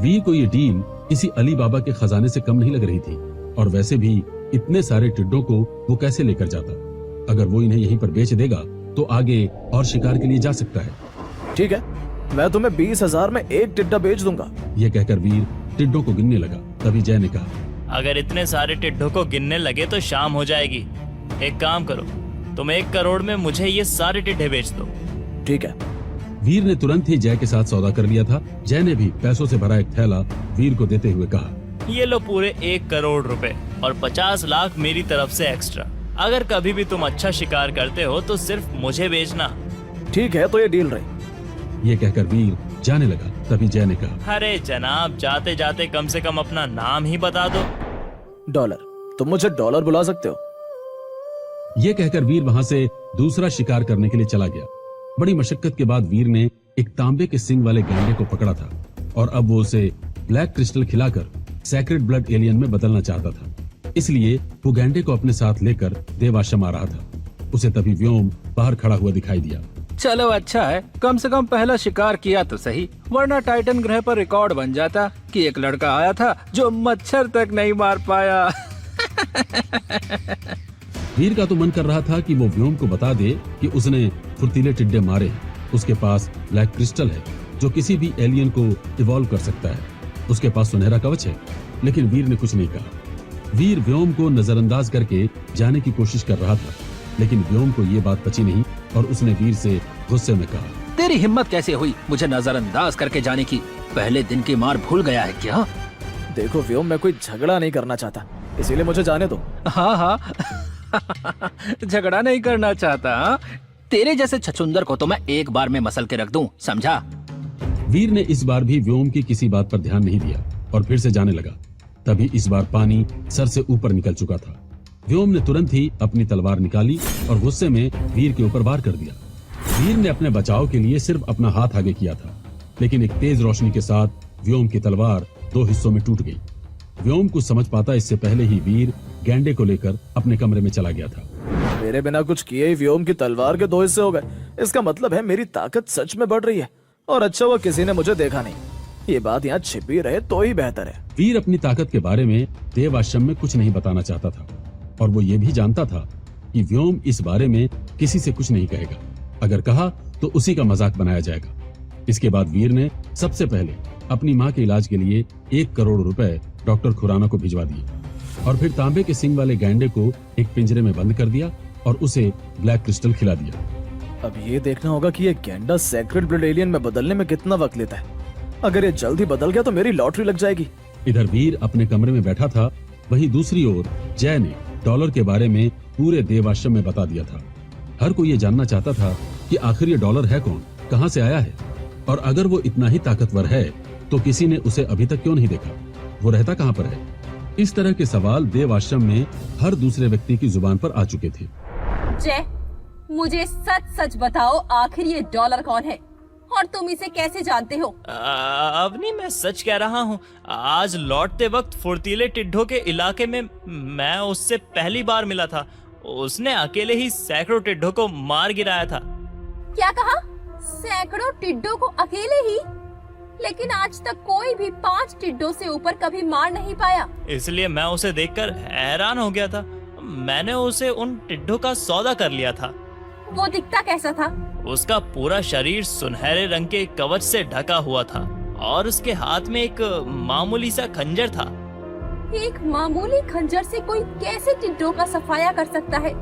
वीर को ये डील किसी अली बाबा के खजाने से कम नहीं लग रही थी, और वैसे भी इतने सारे टिड्डों को वो कैसे लेकर जाता? अगर वो इन्हें यहीं पर बेच देगा तो आगे और शिकार के लिए जा सकता है। ठीक है, मैं तुम्हें 20,000 में एक टिड्डा बेच दूंगा। ये कहकर वीर टिड्डों को गिनने लगा। तभी जय ने कहा, अगर इतने सारे टिड्डों को गिनने लगे तो शाम हो जाएगी। एक काम करो, तुम 1 करोड़ में मुझे ये सारे टिड्डे बेच दो। ठीक है। वीर ने तुरंत ही जय के साथ सौदा कर लिया था। जय ने भी पैसों से भरा एक थैला वीर को देते हुए कहा, ये लो पूरे 1 करोड़ रुपए और 50 लाख मेरी तरफ से एक्स्ट्रा। अगर कभी भी तुम अच्छा शिकार करते हो तो सिर्फ मुझे बेचना। ठीक है, तो ये डील रही। ये कहकर वीर जाने लगा। तभी जय ने कहा, अरे जनाब, जाते जाते कम से कम अपना नाम ही बता दो। डॉलर। तुम मुझे डॉलर बुला सकते हो। ये कहकर वीर वहां से दूसरा शिकार करने के लिए चला गया। बड़ी मशक्कत के बाद वीर ने एक तांबे के सिंग वाले गैंडे को पकड़ा था और अब वो उसे ब्लैक क्रिस्टल खिलाकर सैक्रेड ब्लड एलियन में बदलना चाहता था। इसलिए वो गैंडे को अपने साथ लेकर देवाश्रम आ रहा था। उसे तभी व्योम बाहर खड़ा हुआ दिखाई दिया। चलो अच्छा है, कम से कम पहला शिकार किया तो सही, वरना टाइटन ग्रह पर रिकॉर्ड बन जाता कि एक लड़का आया था जो मच्छर तक नहीं मार पाया। वीर का तो मन कर रहा था कि वो व्योम को बता दे कि उसने फुर्तीले टिड्डे मारे। उसके पास ब्लैक क्रिस्टल है जो किसी भी एलियन को इवॉल्व कर सकता है। उसके पास सुनहरा कवच है। लेकिन वीर ने कुछ नहीं कहा। वीर व्योम को नजरअंदाज करके जाने की कोशिश कर रहा था, लेकिन व्योम को ये बात पची नहीं और उसने वीर से गुस्से में कहा, तेरी हिम्मत कैसे हुई मुझे नजरअंदाज करके जाने की? पहले दिन की मार भूल गया है क्या? देखो व्योम, मैं कोई झगड़ा नहीं करना चाहता, इसीलिए मुझे जाने दो। हाँ हाँ झगड़ा नहीं करना चाहता? तेरे जैसे छछुंदर को तो मैं एक बार में मसल के रख दूं, समझा? वीर ने इस बार भी व्योम की किसी बात पर ध्यान नहीं दिया और फिर से जाने लगा। तभी इस बार पानी सर से ऊपर निकल चुका था। व्योम ने तुरंत ही अपनी तलवार निकाली और गुस्से में वीर के ऊपर वार कर दिया। वीर ने अपने बचाव के लिए सिर्फ अपना हाथ आगे किया था, लेकिन एक तेज रोशनी के साथ व्योम की तलवार 2 हिस्सों में टूट गई। व्योम कुछ समझ पाता इससे पहले ही वीर गैंडे को लेकर अपने कमरे में चला गया था। मेरे बिना कुछ किए ही व्योम की तलवार के 2 हिस्से हो गए। इसका मतलब है मेरी ताकत सच में बढ़ रही है, और अच्छा हुआ किसी ने मुझे देखा नहीं। ये बात यहाँ छिपी रहे तो ही बेहतर है। वीर अपनी ताकत के बारे में देव आश्रम में कुछ नहीं बताना चाहता था, और वो ये भी जानता था कि व्योम इस बारे में किसी से कुछ नहीं कहेगा। अगर कहा तो उसी का मजाक बनाया जाएगा। इसके बाद वीर ने सबसे पहले अपनी माँ के इलाज के लिए 1 करोड़ रुपए डॉक्टर खुराना को भिजवा दिए, और फिर तांबे के सिंग वाले गैंडे को एक पिंजरे में बंद कर दिया और उसे ब्लैक क्रिस्टल खिला दिया। अब ये देखना होगा कि ये गैंडा सैक्रेड ब्लड एलियन में बदलने में कितना वक्त लेता है। अगर ये जल्दी बदल गया तो मेरी लॉटरी लग जाएगी। इधर वीर अपने कमरे में बैठा था, वहीं दूसरी ओर जय ने डॉलर के बारे में पूरे देवाश्रम में बता दिया था। हर कोई ये जानना चाहता था कि आखिर ये डॉलर है कौन, कहां से आया है, और अगर वो इतना ही ताकतवर है तो किसी ने उसे अभी तक क्यों नहीं देखा, वो रहता कहां पर है। इस तरह के सवाल देव आश्रम में हर दूसरे व्यक्ति की जुबान पर आ चुके थे। जय, मुझे सच सच बताओ, आखिर ये डॉलर कौन है? और तुम इसे कैसे जानते हो? अवनी, मैं सच कह रहा हूँ। आज लौटते वक्त फुर्तीले टिड्ढों के इलाके में मैं उससे पहली बार मिला था। उसने अकेले ही सैकड़ों टिड्ढों को मार गिराया था। क्या कहा? सैकड़ों टिड्डों को अकेले ही? लेकिन आज तक कोई भी 5 टिड्डों से ऊपर कभी मार नहीं पाया। इसलिए मैं उसे देखकर हैरान हो गया था। मैंने उसे उन टिड्ढों का सौदा कर लिया था। वो दिखता कैसा था? उसका पूरा शरीर सुनहरे रंग के कवच से ढका हुआ था और उसके हाथ में एक मामूली सा खंजर था। एक मामूली खंजर से कोई कैसे टिड्डों का सफाया कर सकता है?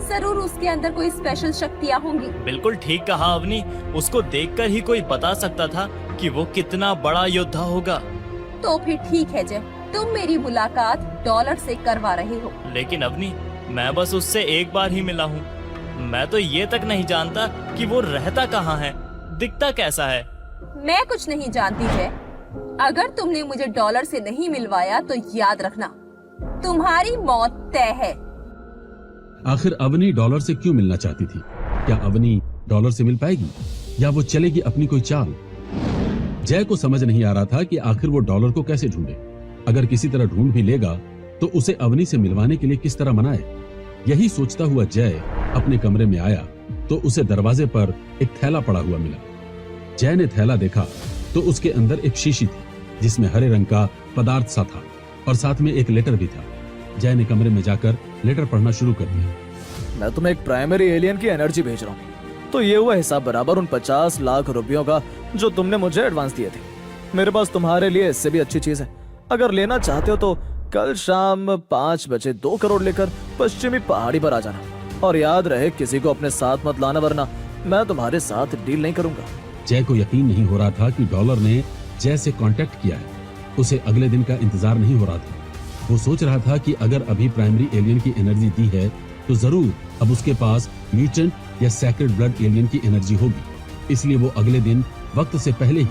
जरूर उसके अंदर कोई स्पेशल शक्तियाँ होंगी। बिल्कुल ठीक कहा अवनी। उसको देखकर ही कोई बता सकता था कि वो कितना बड़ा योद्धा होगा। तो फिर ठीक है जय, तुम मेरी मुलाकात डॉलर से करवा रहे हो। लेकिन अवनी, मैं बस उससे एक बार ही मिला हूँ। मैं तो ये तक नहीं जानता कि वो रहता कहाँ है, दिखता कैसा है। मैं कुछ नहीं जानती जय। अगर तुमने मुझे डॉलर से नहीं मिलवाया तो याद रखना, तुम्हारी मौत तय है। आखिर अवनी डॉलर से क्यों मिलना चाहती थी? क्या अवनी डॉलर से मिल पाएगी या वो चलेगी अपनी कोई चाल? जय को समझ नहीं आ रहा था कि आखिर वो डॉलर को कैसे ढूंढे। अगर किसी तरह ढूंढ भी लेगा तो उसे अवनी से मिलवाने के लिए किस तरह मनाए। यही सोचता हुआ जय अपने कमरे में आया तो उसे दरवाजे पर एक थैला पड़ा हुआ मिला। जय ने थैला देखा तो उसके अंदर एक शीशी थी जिसमें हरे रंग का पदार्थ सा था और साथ में एक लेटर भी था। जय ने कमरे में जाकर लेटर पढ़ना शुरू कर दिया। मैं तुम्हें एक प्राइमरी एलियन की एनर्जी भेज रहा हूँ। तो ये हुआ हिसाब बराबर उन 50 लाख रुपयों का जो तुमने मुझे एडवांस दिए थे। मेरे पास तुम्हारे लिए इससे भी अच्छी चीज है। अगर लेना चाहते हो तो कल शाम 5 बजे 2 करोड़ लेकर पश्चिमी पहाड़ी पर आ जाना। और याद रहे, किसी को अपने साथ मत लाना, वरना मैं तुम्हारे साथ डील नहीं करूंगा। जय को यकीन नहीं हो रहा था कि डॉलर ने जय से कांटेक्ट किया है। उसे अगले दिन का इंतजार नहीं हो रहा था। वो सोच रहा था कि अगर अभी प्राइमरी एलियन की एनर्जी दी है तो जरूर अब उसके पास म्यूटेंट या सैक्रेड ब्लड एलियन की एनर्जी होगी। इसलिए वो अगले दिन वक्त से पहले ही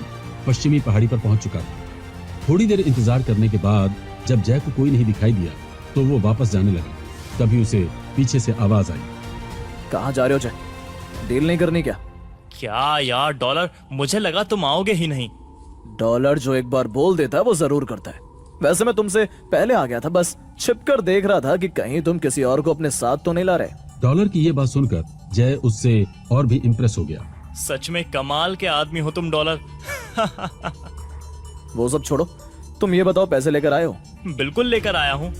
पश्चिमी पहाड़ी पर पहुंच चुका था। थोड़ी देर इंतजार करने के बाद जब जय को कोई नहीं दिखाई दिया तो वो वापस जाने लगा। तभी उसे पीछे से आवाज आई। कहाँ जा रहे हो जय? डील नहीं करनी क्या? क्या यार डॉलर, मुझे लगा तुम आओगे ही नहीं। डॉलर जो एक बार बोल देता है वो जरूर करता है। वैसे मैं तुमसे पहले आ गया था, बस छिपकर देख रहा था कि कहीं तुम किसी और को अपने साथ तो नहीं ला रहे। डॉलर की ये बात सुनकर जय उससे और भी इम्प्रेस हो गया। सच में कमाल के आदमी हो तुम डॉलर। वो सब छोड़ो, तुम ये बताओ पैसे लेकर आए हो? बिल्कुल लेकर आया हूँ।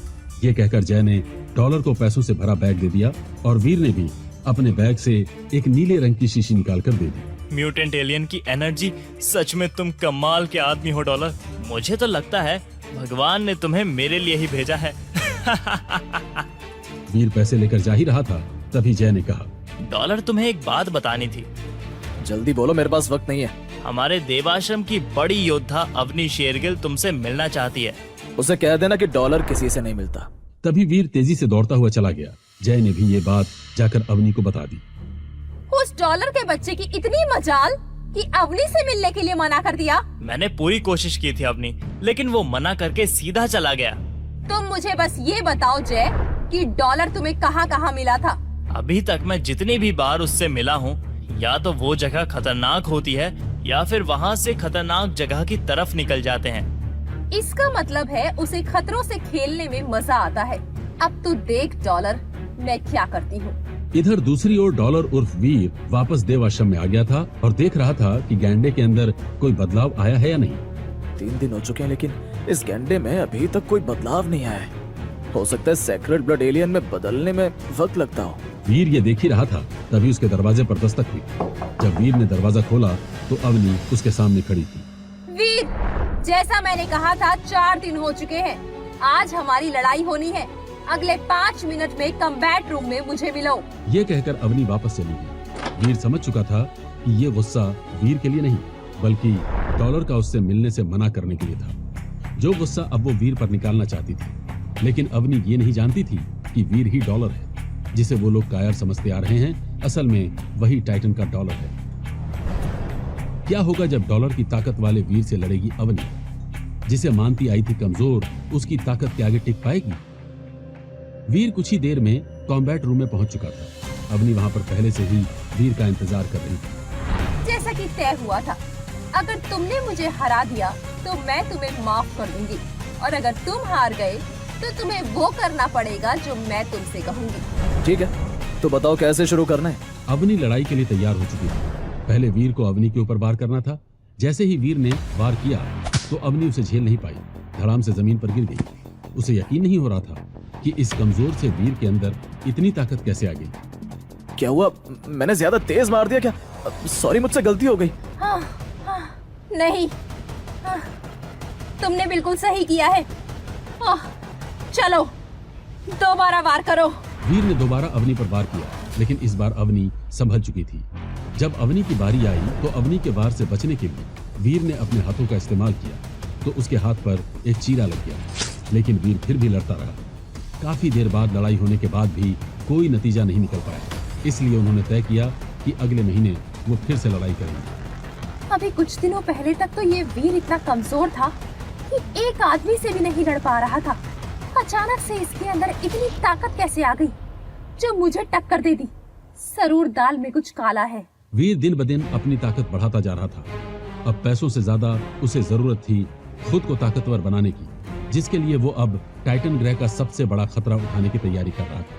ये कहकर जय ने डॉलर को पैसों से भरा बैग दे दिया और वीर ने भी अपने बैग से एक नीले रंग की शीशी निकालकर दे दी। म्यूटेंट एलियन की एनर्जी, सच में तुम कमाल के आदमी हो डॉलर। मुझे तो लगता है भगवान ने तुम्हें मेरे लिए ही भेजा है। वीर पैसे लेकर जा ही रहा था, तभी जय ने कहा, डॉलर तुम्हें एक बात बतानी थी। जल्दी बोलो, मेरे पास वक्त नहीं है। हमारे देवाश्रम की बड़ी योद्धा अवनी शेरगिल तुमसे मिलना चाहती है। उसे कह देना कि डॉलर किसी से नहीं मिलता। तभी वीर तेजी से दौड़ता हुआ चला गया। जय ने भी ये बात जाकर अवनी को बता दी। उस डॉलर के बच्चे की इतनी मजाल कि अवनी से मिलने के लिए मना कर दिया। मैंने पूरी कोशिश की थी अवनी, लेकिन वो मना करके सीधा चला गया। तुम मुझे बस ये बताओ जय कि डॉलर तुम्हें कहाँ कहाँ मिला था? अभी तक मैं जितनी भी बार उससे मिला हूँ, या तो वो जगह खतरनाक होती है या फिर वहाँ से खतरनाक जगह की तरफ निकल जाते हैं। इसका मतलब है उसे खतरों से खेलने में मजा आता है। अब तू देख डॉलर, मैं क्या करती हूँ। इधर दूसरी ओर डॉलर उर्फ वीर वापस देव आश्रम में आ गया था और देख रहा था कि गैंडे के अंदर कोई बदलाव आया है या नहीं। 3 दिन हो चुके हैं लेकिन इस गैंडे में अभी तक कोई बदलाव नहीं आया है। हो सकता है सैक्रेड ब्लड एलियन में बदलने में वक्त लगता हो। वीर ये देख ही रहा था, तभी उसके दरवाजे पर दस्तक हुई। जब वीर ने दरवाजा खोला तो अवनी उसके सामने खड़ी थी। वीर, जैसा मैंने कहा था 4 दिन हो चुके हैं। आज हमारी लड़ाई होनी है। अगले 5 मिनट में कम्बैट रूम में मुझे मिलो। ये कहकर अवनी वापस चली गई। वीर समझ चुका था कि ये गुस्सा वीर के लिए नहीं बल्कि डॉलर का उससे मिलने से मना करने के लिए था। जो गुस्सा अब वो वीर पर निकालना चाहती थी। लेकिन अवनी ये नहीं जानती थी कि वीर ही डॉलर है, जिसे वो लोग कायर समझते आ रहे हैं। असल में वही टाइटन का डॉलर है। क्या होगा जब डॉलर की ताकत वाले वीर से लड़ेगी अवनी, जिसे मानती आई थी कमजोर, उसकी ताकत के आगे टिक पाएगी? वीर कुछ ही देर में कॉम्बैट रूम में पहुंच चुका था। अवनी वहां पर पहले से ही वीर का इंतजार कर रही थी। जैसा ही तय हुआ था। अगर तुमने मुझे हरा दिया तो मैं तुम्हें माफ कर दूंगी, और अगर तुम हार गए तो तुम्हें वो करना पड़ेगा जो मैं तुमसे कहूंगी। ठीक है, तो बताओ कैसे शुरू करना है। अवनी लड़ाई के लिए तैयार हो चुकी थी। पहले वीर को अवनी के ऊपर वार करना था। जैसे ही वीर ने वार किया तो अवनी उसे झेल नहीं पाई, धड़ाम से जमीन पर गिर गई। उसे यकीन नहीं हो रहा था कि इस कमजोर से वीर के अंदर इतनी ताकत कैसे आ गई। क्या हुआ, मैंने ज्यादा तेज मार दिया क्या? सॉरी, मुझसे गलती हो गई। नहीं, तुमने बिल्कुल सही किया है। चलो दोबारा वार करो। वीर ने दोबारा अवनी पर वार किया, लेकिन इस बार अवनी संभल चुकी थी। जब अवनी की बारी आई तो अवनी के वार से बचने के लिए वीर ने अपने हाथों का इस्तेमाल किया, तो उसके हाथ पर एक चीरा लग गया। लेकिन वीर फिर भी लड़ता रहा। काफी देर बाद लड़ाई होने के बाद भी कोई नतीजा नहीं निकल पाया, इसलिए उन्होंने तय किया कि अगले महीने वो फिर से लड़ाई करेंगे। अभी कुछ दिनों पहले तक तो ये वीर इतना कमजोर था कि एक आदमी से भी नहीं लड़ पा रहा था। अचानक से इसके अंदर इतनी ताकत कैसे आ गई जो मुझे टक्कर दे दी? जरूर दाल में कुछ काला है। वीर दिन ब दिन अपनी ताकत बढ़ाता जा रहा था। अब पैसों से ज्यादा उसे जरूरत थी खुद को ताकतवर बनाने की, जिसके लिए वो अब टाइटन ग्रह का सबसे बड़ा खतरा उठाने की तैयारी कर रहा था।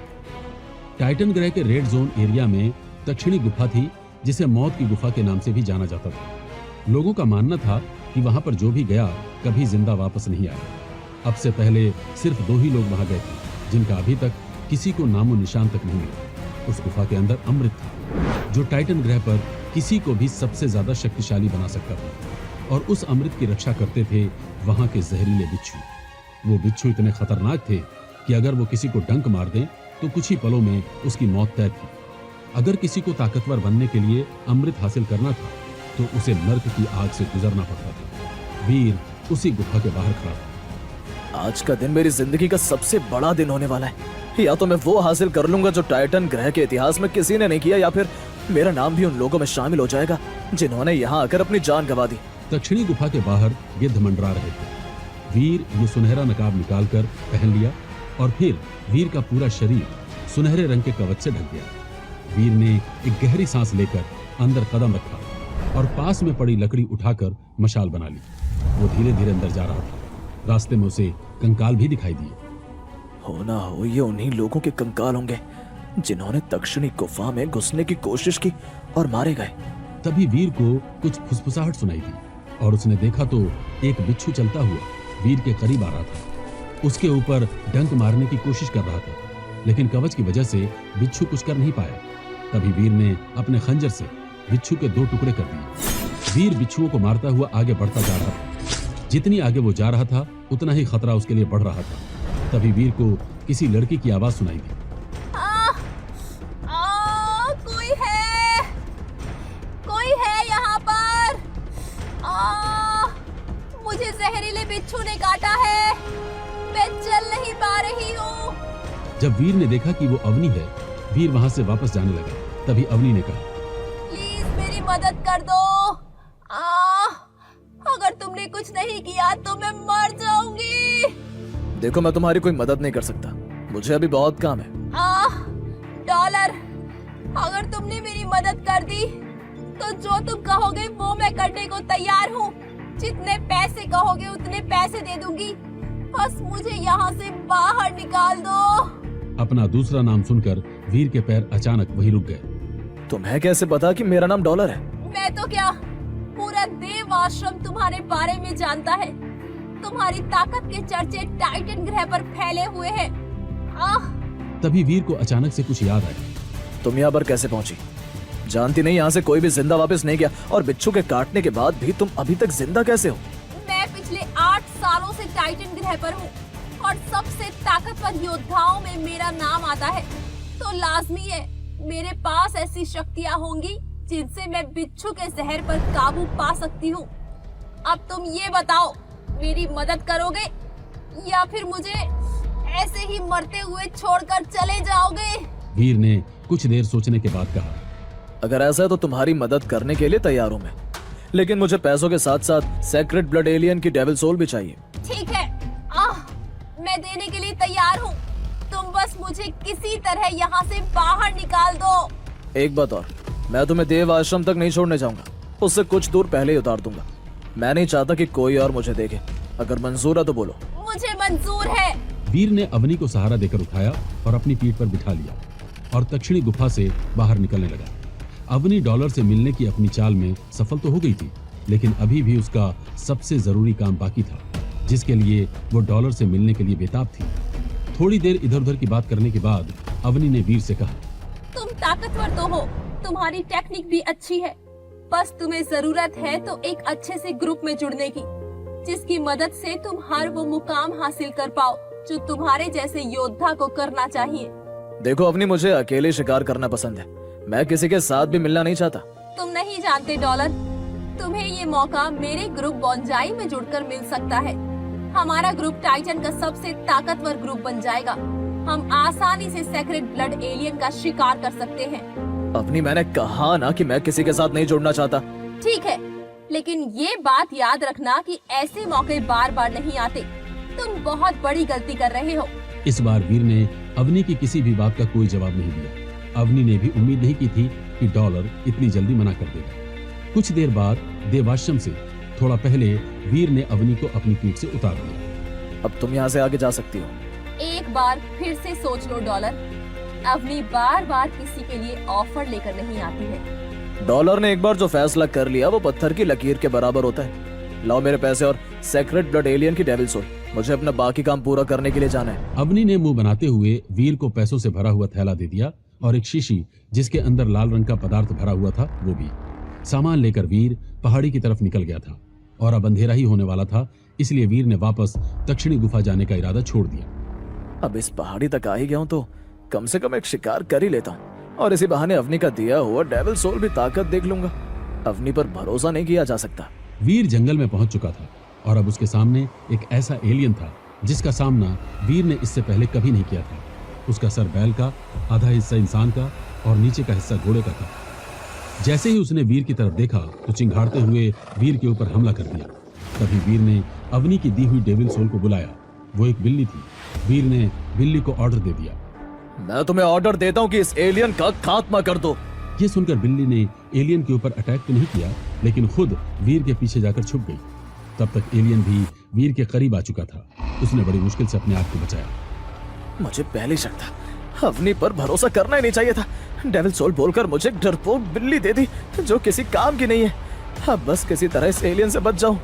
टाइटन ग्रह के रेड जोन एरिया में दक्षिणी गुफा थी, जिसे मौत की गुफा के नाम से भी जाना जाता था। लोगों का मानना था कि वहां पर जो भी गया कभी जिंदा वापस नहीं आया। अब से पहले सिर्फ 2 ही लोग वहां गए थे, जिनका अभी तक किसी को नामो निशान तक नहीं मिला। उस गुफा के अंदर अमृत था, जो टाइटन ग्रह पर किसी को भी सबसे ज्यादा शक्तिशाली बना सकता था। और उस अमृत की रक्षा करते थे वहां के जहरीले बिच्छू। वो बिच्छू इतने खतरनाक थे कि अगर वो किसी को डंक मार दें तो कुछ ही पलों में उसकी मौत तय थी। अगर किसी को ताकतवर बनने के लिए अमृत हासिल करना था तो उसे नर्क की आग से गुजरना पड़ता था। वीर उसी गुफा के बाहर खड़ा था। आज का दिन मेरी जिंदगी का सबसे बड़ा दिन होने वाला है। या तो मैं वो हासिल कर लूंगा जो टाइटन ग्रह के इतिहास में किसी ने नहीं किया, या फिर मेरा नाम भी उन लोगों में शामिल हो जाएगा जिन्होंने यहाँ आकर अपनी जान गंवा दी। दक्षिणी गुफा के बाहर गिद्ध मंडरा रहे थे। वीर ये सुनहरा नकाब निकालकर पहन लिया और फिर वीर का पूरा शरीर सुनहरे रंग के कवच से ढक गया। वीर ने एक गहरी सांस लेकर अंदर कदम रखा और पास में पड़ी लकड़ी उठाकर मशाल बना ली। वो धीरे धीरे अंदर जा रहा था। रास्ते में उसे कंकाल भी दिखाई दिए। हो ना हो ये उन्हीं लोगों के कंकाल होंगे जिन्होंने दक्षिणी गुफा में घुसने की कोशिश की और मारे गए। तभी वीर को कुछ फुसफुसाहट सुनाई दी और उसने देखा तो एक बिच्छू चलता हुआ वीर के करीब आ रहा था। उसके ऊपर डंक मारने की कोशिश कर रहा था, लेकिन कवच की वजह से बिच्छू कुछ कर नहीं पाया। तभी वीर ने अपने खंजर से बिच्छू के 2 टुकड़े कर दिए। वीर बिच्छुओं को मारता हुआ आगे बढ़ता जा रहा था। जितनी आगे वो जा रहा था उतना ही खतरा उसके लिए बढ़ रहा था। तभी वीर को किसी लड़की की आवाज सुनाई दी। कोई है यहाँ पर? मुझे जहरीले बिच्छू ने काटा है, मैं चल नहीं पा रही हूँ। जब वीर ने देखा कि वो अवनी है, वीर वहाँ से वापस जाने लगा। तभी अवनी ने कहा, प्लीज मेरी मदद कर दो। अगर तुमने कुछ नहीं किया तो मैं मर जाऊंगी। देखो मैं तुम्हारी कोई मदद नहीं कर सकता, मुझे अभी बहुत काम है। डॉलर, अगर तुमने मेरी मदद कर दी तो जो तुम कहोगे वो मैं करने को तैयार हूँ। जितने पैसे कहोगे उतने पैसे दे दूंगी, बस मुझे यहाँ से बाहर निकाल दो। अपना दूसरा नाम सुनकर वीर के पैर अचानक वहीं रुक गए। तुम्हें कैसे पता कि मेरा नाम डॉलर है? मैं तो क्या, पूरा देव आश्रम तुम्हारे बारे में जानता है। तुम्हारी ताकत के चर्चे टाइटन ग्रह पर फैले हुए हैं। तभी वीर को अचानक से कुछ याद आया। तुम यहाँ पर कैसे पहुँची? जानती नहीं यहाँ से कोई भी जिंदा वापस नहीं गया, और बिच्छू के काटने के बाद भी तुम अभी तक जिंदा कैसे हो? मैं पिछले 8 सालों से टाइटन ग्रह पर हूँ और सबसे ताकतवर योद्धाओं में मेरा नाम आता है, तो लाजमी है मेरे पास ऐसी शक्तियाँ होंगी जिनसे मैं बिच्छू के जहर पर काबू पा सकती हूँ। अब तुम ये बताओ, मेरी मदद करोगे या फिर मुझे ऐसे ही मरते हुए छोड़कर चले जाओगे? वीर ने कुछ देर सोचने के बाद कहा, अगर ऐसा है तो तुम्हारी मदद करने के लिए तैयार हूँ मैं, लेकिन मुझे पैसों के साथ साथ सेक्रेट ब्लड एलियन की डेविल सोल भी चाहिए। ठीक है, मैं देने के लिए तैयार हूँ। तुम बस मुझे किसी तरह यहाँ से बाहर निकाल दो। एक बात और, मैं तुम्हें देव आश्रम तक नहीं छोड़ने जाऊंगा। उससे कुछ दूर पहले ही उतार दूंगा। मैं नहीं चाहता कि कोई और मुझे देखे। अगर मंजूर है तो बोलो। मुझे मंजूर है। वीर ने अवनी को सहारा देकर उठाया और अपनी पीठ पर बिठा लिया और दक्षिणी गुफा से बाहर निकलने लगा। अवनी डॉलर से मिलने की अपनी चाल में सफल तो हो गई थी, लेकिन अभी भी उसका सबसे जरूरी काम बाकी था, जिसके लिए वो डॉलर से मिलने के लिए बेताब थी। थोड़ी देर इधर उधर की बात करने के बाद अवनी ने वीर से कहा, तुम ताकतवर तो हो, तुम्हारी टेक्निक भी अच्छी है, बस तुम्हें जरूरत है तो एक अच्छे से ग्रुप में जुड़ने की, जिसकी मदद से तुम हर वो मुकाम हासिल कर पाओ जो तुम्हारे जैसे योद्धा को करना चाहिए। देखो अवनी, मुझे अकेले शिकार करना पसंद है। मैं किसी के साथ भी मिलना नहीं चाहता। तुम नहीं जानते डॉलर, तुम्हें ये मौका मेरे ग्रुप बॉन्जाई में जुड़कर मिल सकता है। हमारा ग्रुप टाइटन का सबसे ताकतवर ग्रुप बन जाएगा। हम आसानी से सेक्रेट ब्लड एलियन का शिकार कर सकते हैं। अवनी, मैंने कहा ना कि मैं किसी के साथ नहीं जुड़ना चाहता। ठीक है, लेकिन ये बात याद रखना कि ऐसे मौके बार बार नहीं आते। तुम बहुत बड़ी गलती कर रहे हो। इस बार वीर ने अवनी की किसी भी बात का कोई जवाब नहीं दिया। अवनी ने भी उम्मीद नहीं की थी कि डॉलर इतनी जल्दी मना कर देगा। कुछ देर बाद देवाश्रम से थोड़ा पहले वीर ने अवनी को अपनी पीठ से उतार दिया। अब तुम यहाँ से आगे जा सकती हो। एक बार फिर से सोच लो डॉलर, अवनी बार बार किसी के लिए ऑफर लेकर नहीं आती है। डॉलर ने एक बार जो फैसला कर लिया वो पत्थर की लकीर के बराबर होता है। लाओ मेरे पैसे और सेक्रेट ब्लड एलियन की डेविल सोल। मुझे अपना बाकी काम पूरा करने के लिए जाना है। अवनी ने मुंह बनाते हुए वीर को पैसों से भरा हुआ थैला दे दिया और एक शीशी जिसके अंदर लाल रंग का पदार्थ भरा हुआ था वो भी। सामान लेकर वीर पहाड़ी की तरफ निकल गया था और अब अंधेरा ही होने वाला था, इसलिए वीर ने वापस दक्षिणी गुफा जाने का इरादा छोड़ दिया। अब इस पहाड़ी तक आ ही गया हूँ तो कम से कम एक शिकार कर ही लेता हूँ और इसी बहाने अवनी का दिया हुआ डेविल सोल भी ताकत देख लूंगा। अवनी पर भरोसा नहीं किया जा सकता। वीर जंगल में पहुंच चुका था और अब उसके सामने एक ऐसा एलियन था जिसका सामना वीर ने इससे पहले कभी नहीं किया था। उसका सर बैल का, आधा हिस्सा इंसान का और नीचे का हिस्सा घोड़े का था। जैसे ही उसने वीर की तरफ देखा तो चिंघाड़ते हुए वीर के ऊपर हमला कर दिया। तभी वीर ने अवनी की दी हुई डेविल सोल को बुलाया। वो एक बिल्ली थी। वीर ने बिल्ली को ऑर्डर दे दिया, मैं तुम्हें ऑर्डर देता हूँ कि इस एलियन का खात्मा कर दो। ये सुनकर बिल्ली ने एलियन के ऊपर अटैक तो नहीं किया, लेकिन खुद वीर के पीछे जाकर छुप गई। तब तक एलियन भी वीर के करीब आ चुका था। उसने बड़ी मुश्किल से अपने आप को बचाया। मुझे पहले शक था, अवनी पर भरोसा करना ही नहीं चाहिए था। डेविल सोल बोलकर मुझे एक डरपोक बिल्ली दे दी जो किसी काम की नहीं है। अब बस किसी तरह इस एलियन से बच जाऊं।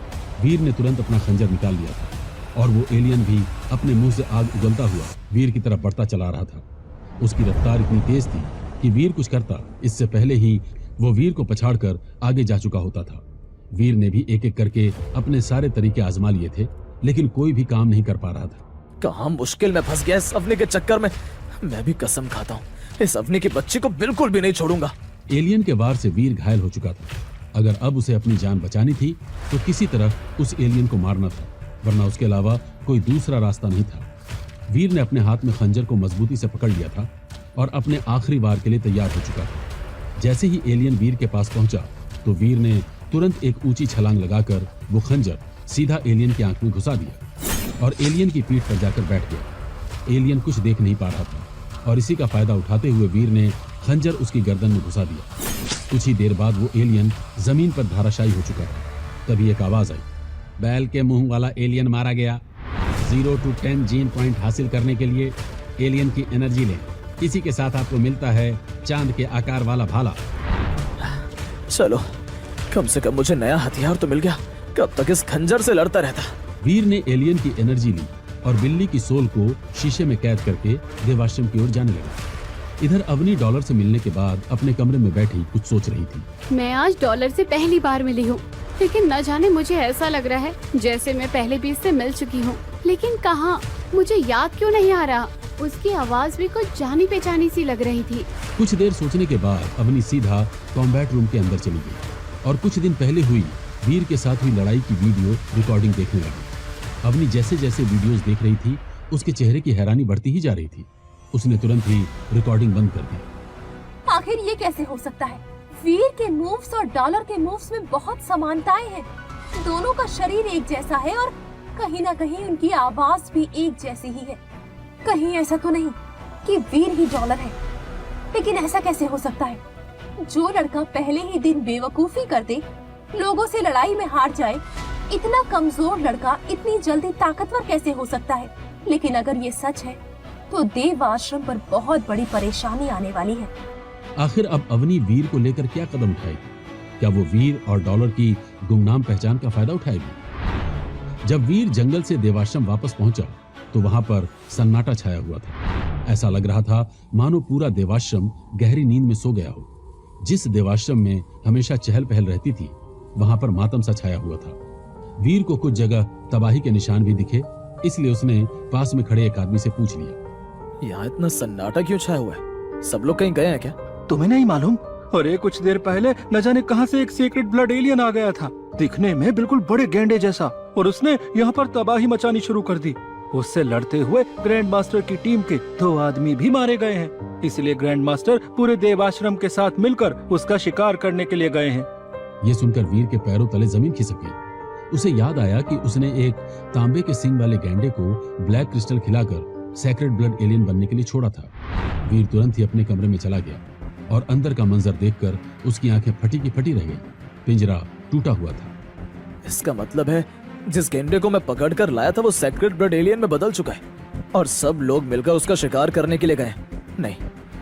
वीर ने तुरंत अपना खंजर निकाल लिया था और वो एलियन भी अपने मुंह से आग उगलता हुआ वीर की तरफ बढ़ता चला रहा था। उसकी रफ्तार इतनी तेज थी कि वीर कुछ करता इससे पहले ही वो वीर को पछाड़कर आगे जा चुका होता था। वीर ने भी एक एक करके अपने सारे तरीके आजमा लिए थे, लेकिन कोई भी काम नहीं कर पा रहा था। कहाँ मुश्किल में फंस गया इस अवनी के चक्कर में। मैं भी कसम खाता हूँ इस अवनी की बच्ची को बिल्कुल भी नहीं छोड़ूंगा। एलियन के वार से वीर घायल हो चुका था। अगर अब उसे अपनी जान बचानी थी तो किसी तरह उस एलियन को मारना था, वरना उसके अलावा कोई दूसरा रास्ता नहीं था। वीर ने अपने हाथ में खंजर को मजबूती से पकड़ लिया था और अपने आखिरी वार के लिए तैयार हो चुका था। जैसे ही एलियन वीर के पास पहुंचा तो वीर ने तुरंत एक ऊंची छलांग लगाकर वो खंजर सीधा एलियन की आंख में घुसा दिया और एलियन की पीठ पर जाकर बैठ गया। एलियन कुछ देख नहीं पा रहा था और इसी का फायदा उठाते हुए वीर ने खंजर उसकी गर्दन में घुसा दिया। कुछ ही देर बाद वो एलियन जमीन पर धाराशायी हो चुका था। तभी एक आवाज आई, बैल के मुंह वाला एलियन मारा गया। 0 to 10 जीन पॉइंट हासिल करने के लिए एलियन की एनर्जी लें। इसी के साथ आपको मिलता है चांद के आकार वाला भाला। चलो, कम से कम मुझे नया हथियार तो मिल गया। कब तक इस खंजर से लड़ता रहता। वीर ने एलियन की एनर्जी ली और बिल्ली की सोल को शीशे में कैद करके देवाश्रम की ओर जाने लगा। इधर अवनी डॉलर से मिलने के बाद अपने कमरे में बैठी कुछ सोच रही थी। मैं आज डॉलर से पहली बार मिली हूँ, लेकिन न जाने मुझे ऐसा लग रहा है जैसे मैं पहले भी इससे मिल चुकी हूँ। लेकिन कहाँ, मुझे याद क्यों नहीं आ रहा। उसकी आवाज भी कुछ जानी पहचानी सी लग रही थी। कुछ देर सोचने के बाद अवनी सीधा कॉम्बैट रूम के अंदर चली गई और कुछ दिन पहले हुई वीर के साथ हुई लड़ाई की वीडियो रिकॉर्डिंग देखने लगी। अवनी जैसे जैसे वीडियोस देख रही थी उसके चेहरे की हैरानी बढ़ती ही जा रही थी। उसने तुरंत ही रिकॉर्डिंग बंद कर दी। आखिर ये कैसे हो सकता है? वीर के मूव्स और डॉलर के मूव्स में बहुत समानताएं हैं। दोनों का शरीर एक जैसा है और कहीं ना कहीं उनकी आवाज भी एक जैसी ही है। कहीं ऐसा तो नहीं कि वीर ही डॉलर है? लेकिन ऐसा कैसे हो सकता है? जो लड़का पहले ही दिन बेवकूफी कर दे लोगों से लड़ाई में हार जाए। इतना कमजोर लड़का इतनी जल्दी ताकतवर कैसे हो सकता है? लेकिन अगर ये सच है तो देव आश्रम पर बहुत बड़ी परेशानी आने वाली है। आखिर अब अवनी वीर को लेकर क्या कदम उठाएगी? क्या वो वीर और डॉलर की गुमनाम पहचान का फायदा उठाएगी? जब वीर जंगल से देवाश्रम वापस पहुंचा तो वहां पर सन्नाटा छाया हुआ था। ऐसा लग रहा था मानो पूरा देवाश्रम गहरी नींद में सो गया हो। जिस देवाश्रम में हमेशा चहल पहल रहती थी वहां पर मातम सा छाया हुआ था। वीर को कुछ जगह तबाही के निशान भी दिखे, इसलिए उसने पास में खड़े एक आदमी से पूछ लिया, यहाँ इतना सन्नाटा क्यों छाया हुआ है? सब लोग कहीं गए हैं क्या? तुम्हें नहीं मालूम? अरे कुछ देर पहले न जाने कहां से एक सीक्रेट ब्लड एलियन आ गया था, दिखने में बिल्कुल बड़े गेंडे जैसा, और उसने यहाँ पर तबाही मचानी शुरू कर दी। उससे लड़ते हुए ग्रैंड मास्टर की टीम के 2 आदमी भी मारे गए हैं। इसलिए ग्रैंड मास्टर पूरे देवाश्रम के साथ मिलकर उसका शिकार करने के लिए गए हैं। ये सुनकर वीर के पैरों तले जमीन खिसक गई। उसे याद आया कि उसने एक तांबे के सिंग वाले गैंडे को ब्लैक क्रिस्टल खिलाकर सैक्रेड ब्लड एलियन बनने के लिए छोड़ा था। वीर तुरंत ही अपने कमरे में चला गया और अंदर का मंजर देखकर उसकी आंखें फटी की फटी रह गई। पिंजरा टूटा हुआ था। इसका मतलब है जिस गेंडे को मैं पकड़ कर लाया था वो सैक्रेड ब्लड एलियन में बदल चुका है और सब लोग मिलकर उसका शिकार करने के लिए गए। नहीं,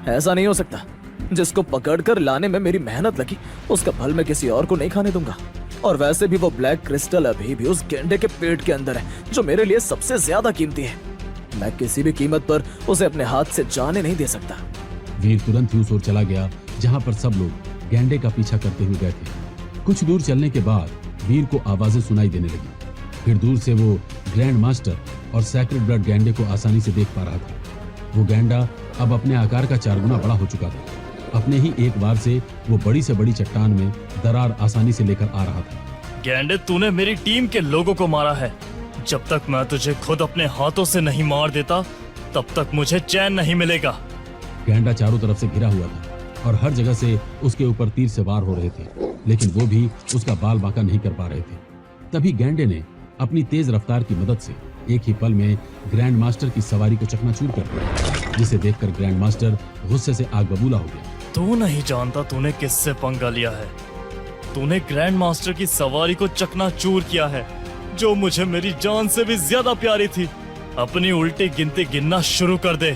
ऐसा नहीं हो सकता। जिसको पकड़ कर लाने में मेरी मेहनत लगी उसका फल मैं किसी और को नहीं खाने दूंगा। और वैसे भी वो ब्लैक क्रिस्टल अभी भी उस गेंडे के पेट के अंदर है जो मेरे लिए सबसे ज्यादा कीमती है। मैं किसी भी कीमत पर उसे अपने हाथ से जाने नहीं दे सकता। वीर तुरंत ही उस ओर चला गया जहां पर सब लोग गैंडे का पीछा करते हुए गए थे। कुछ दूर चलने के बाद वीर को आवाजें सुनाई देने लगी। फिर दूर से वो ग्रैंड मास्टर और सैक्रेड ब्लड गैंडे को आसानी से देख पा रहा था। वो गैंडा अब अपने आकार का 4 गुना बड़ा हो चुका था। अपने ही एक बार से वो बड़ी से बड़ी चट्टान में दरार आसानी से लेकर आ रहा था। गैंडे, तूने मेरी टीम के लोगों को मारा है। जब तक मैं तुझे खुद अपने हाथों से नहीं मार देता तब तक मुझे चैन नहीं मिलेगा। गैंडा चारों तरफ से घिरा हुआ था और हर जगह से उसके ऊपर तीर से वार हो रहे थे, लेकिन वो भी उसका बाल बांका नहीं कर पा रहे थे। तभी गैंडे ने अपनी तेज रफ्तार की मदद से एक ही पल में ग्रैंड मास्टर की सवारी को चकनाचूर कर दिया, जिसे देखकर ग्रैंड मास्टर गुस्से से आग बबूला हो गया। तू नहीं जानता तूने किससे पंगा लिया है। तूने ग्रैंड मास्टर की सवारी को चकनाचूर किया है, जो मुझे मेरी जान से भी ज्यादा प्यारी थी। अपनी उल्टी गिनती गिनना शुरू कर दे।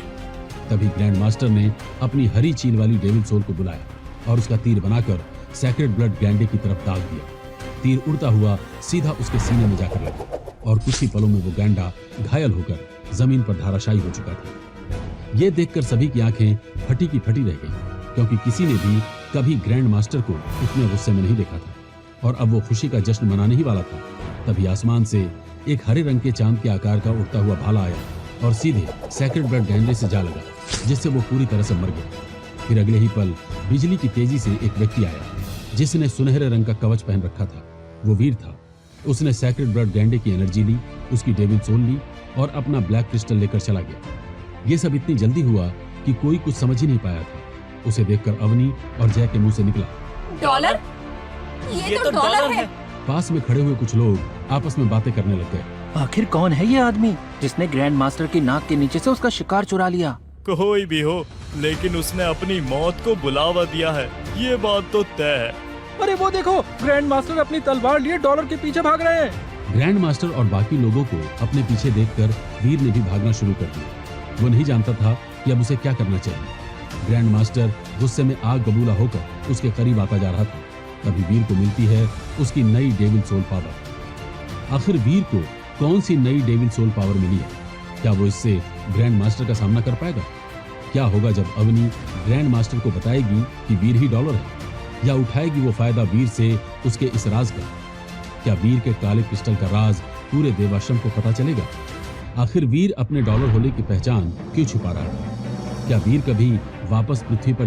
तभी ग्रैंड मास्टर ने अपनी हरी चील वाली डेविल सोल को बुलाया और उसका तीर बनाकर सैक्रेड ब्लड गैंडे की तरफ दाग दिया। तीर उड़ता हुआ सीधा उसके सीने में जाकर लगा और कुछ ही पलों में वो गैंडा घायल होकर जमीन पर धाराशायी हो चुका था। ये देखकर सभी की आंखें फटी की फटी रह गई, क्योंकि किसी ने भी कभी ग्रैंड मास्टर को इतने गुस्से में नहीं देखा था। और अब वो खुशी का जश्न मनाने ही वाला था। तभी आसमान से एक हरे रंग के चांद के आकार का उड़ता हुआ भाला आया और सीधे सैक्रेड ब्लड गैंडे से जा लगा, जिससे वो पूरी तरह से मर गया। फिर अगले ही पल बिजली की तेजी से एक व्यक्ति आया जिसने सुनहरे रंग का कवच पहन रखा था। वो वीर था। उसने सैक्रेड ब्लड गैंडे की एनर्जी ली, उसकी डेविल सोल ली और अपना ब्लैक क्रिस्टल लेकर चला गया। ये सब इतनी जल्दी हुआ कि कोई कुछ समझ ही नहीं पाया था। उसे देखकर अवनी और जय के मुंह से निकला, डॉलर? ये तो डॉलर है। पास में खड़े हुए कुछ लोग आपस में बातें करने लग गए। आखिर कौन है ये आदमी जिसने ग्रैंड मास्टर की नाक के नीचे से उसका शिकार चुरा लिया? कोई भी हो, लेकिन उसने अपनी मौत को बुलावा दिया है, ये बात तो तय है। अरे वो देखो, ग्रैंड मास्टर अपनी तलवार लिए डॉलर के पीछे भाग रहे हैं। ग्रैंड मास्टर और बाकी लोगों को अपने पीछे देखकर वीर ने भी भागना शुरू कर दिया। वो नहीं जानता था कि अब उसे क्या करना चाहिए। ग्रैंड मास्टर गुस्से में आग बबूला होकर उसके करीब आता जा रहा था। तभी वीर को मिलती है उसकी नई डेविल सोल पावर। आखिर वीर को कौन सी नई डेविल सोल पावर मिली है? क्या वो इससे ग्रैंड मास्टर का सामना कर पाएगा? क्या होगा जब अवनी ग्रैंड मास्टर को बताएगी कि वीर ही डॉलर है, या उठाएगी वो फायदा वीर से उसके इस राज का? क्या वीर के काले क्रिस्टल का राज पूरे देवाश्रम को पता चलेगा? आखिर वीर अपने डॉलर होने की पहचान क्यों छुपा रहा है? क्या वीर कभी वापस पृथ्वी पर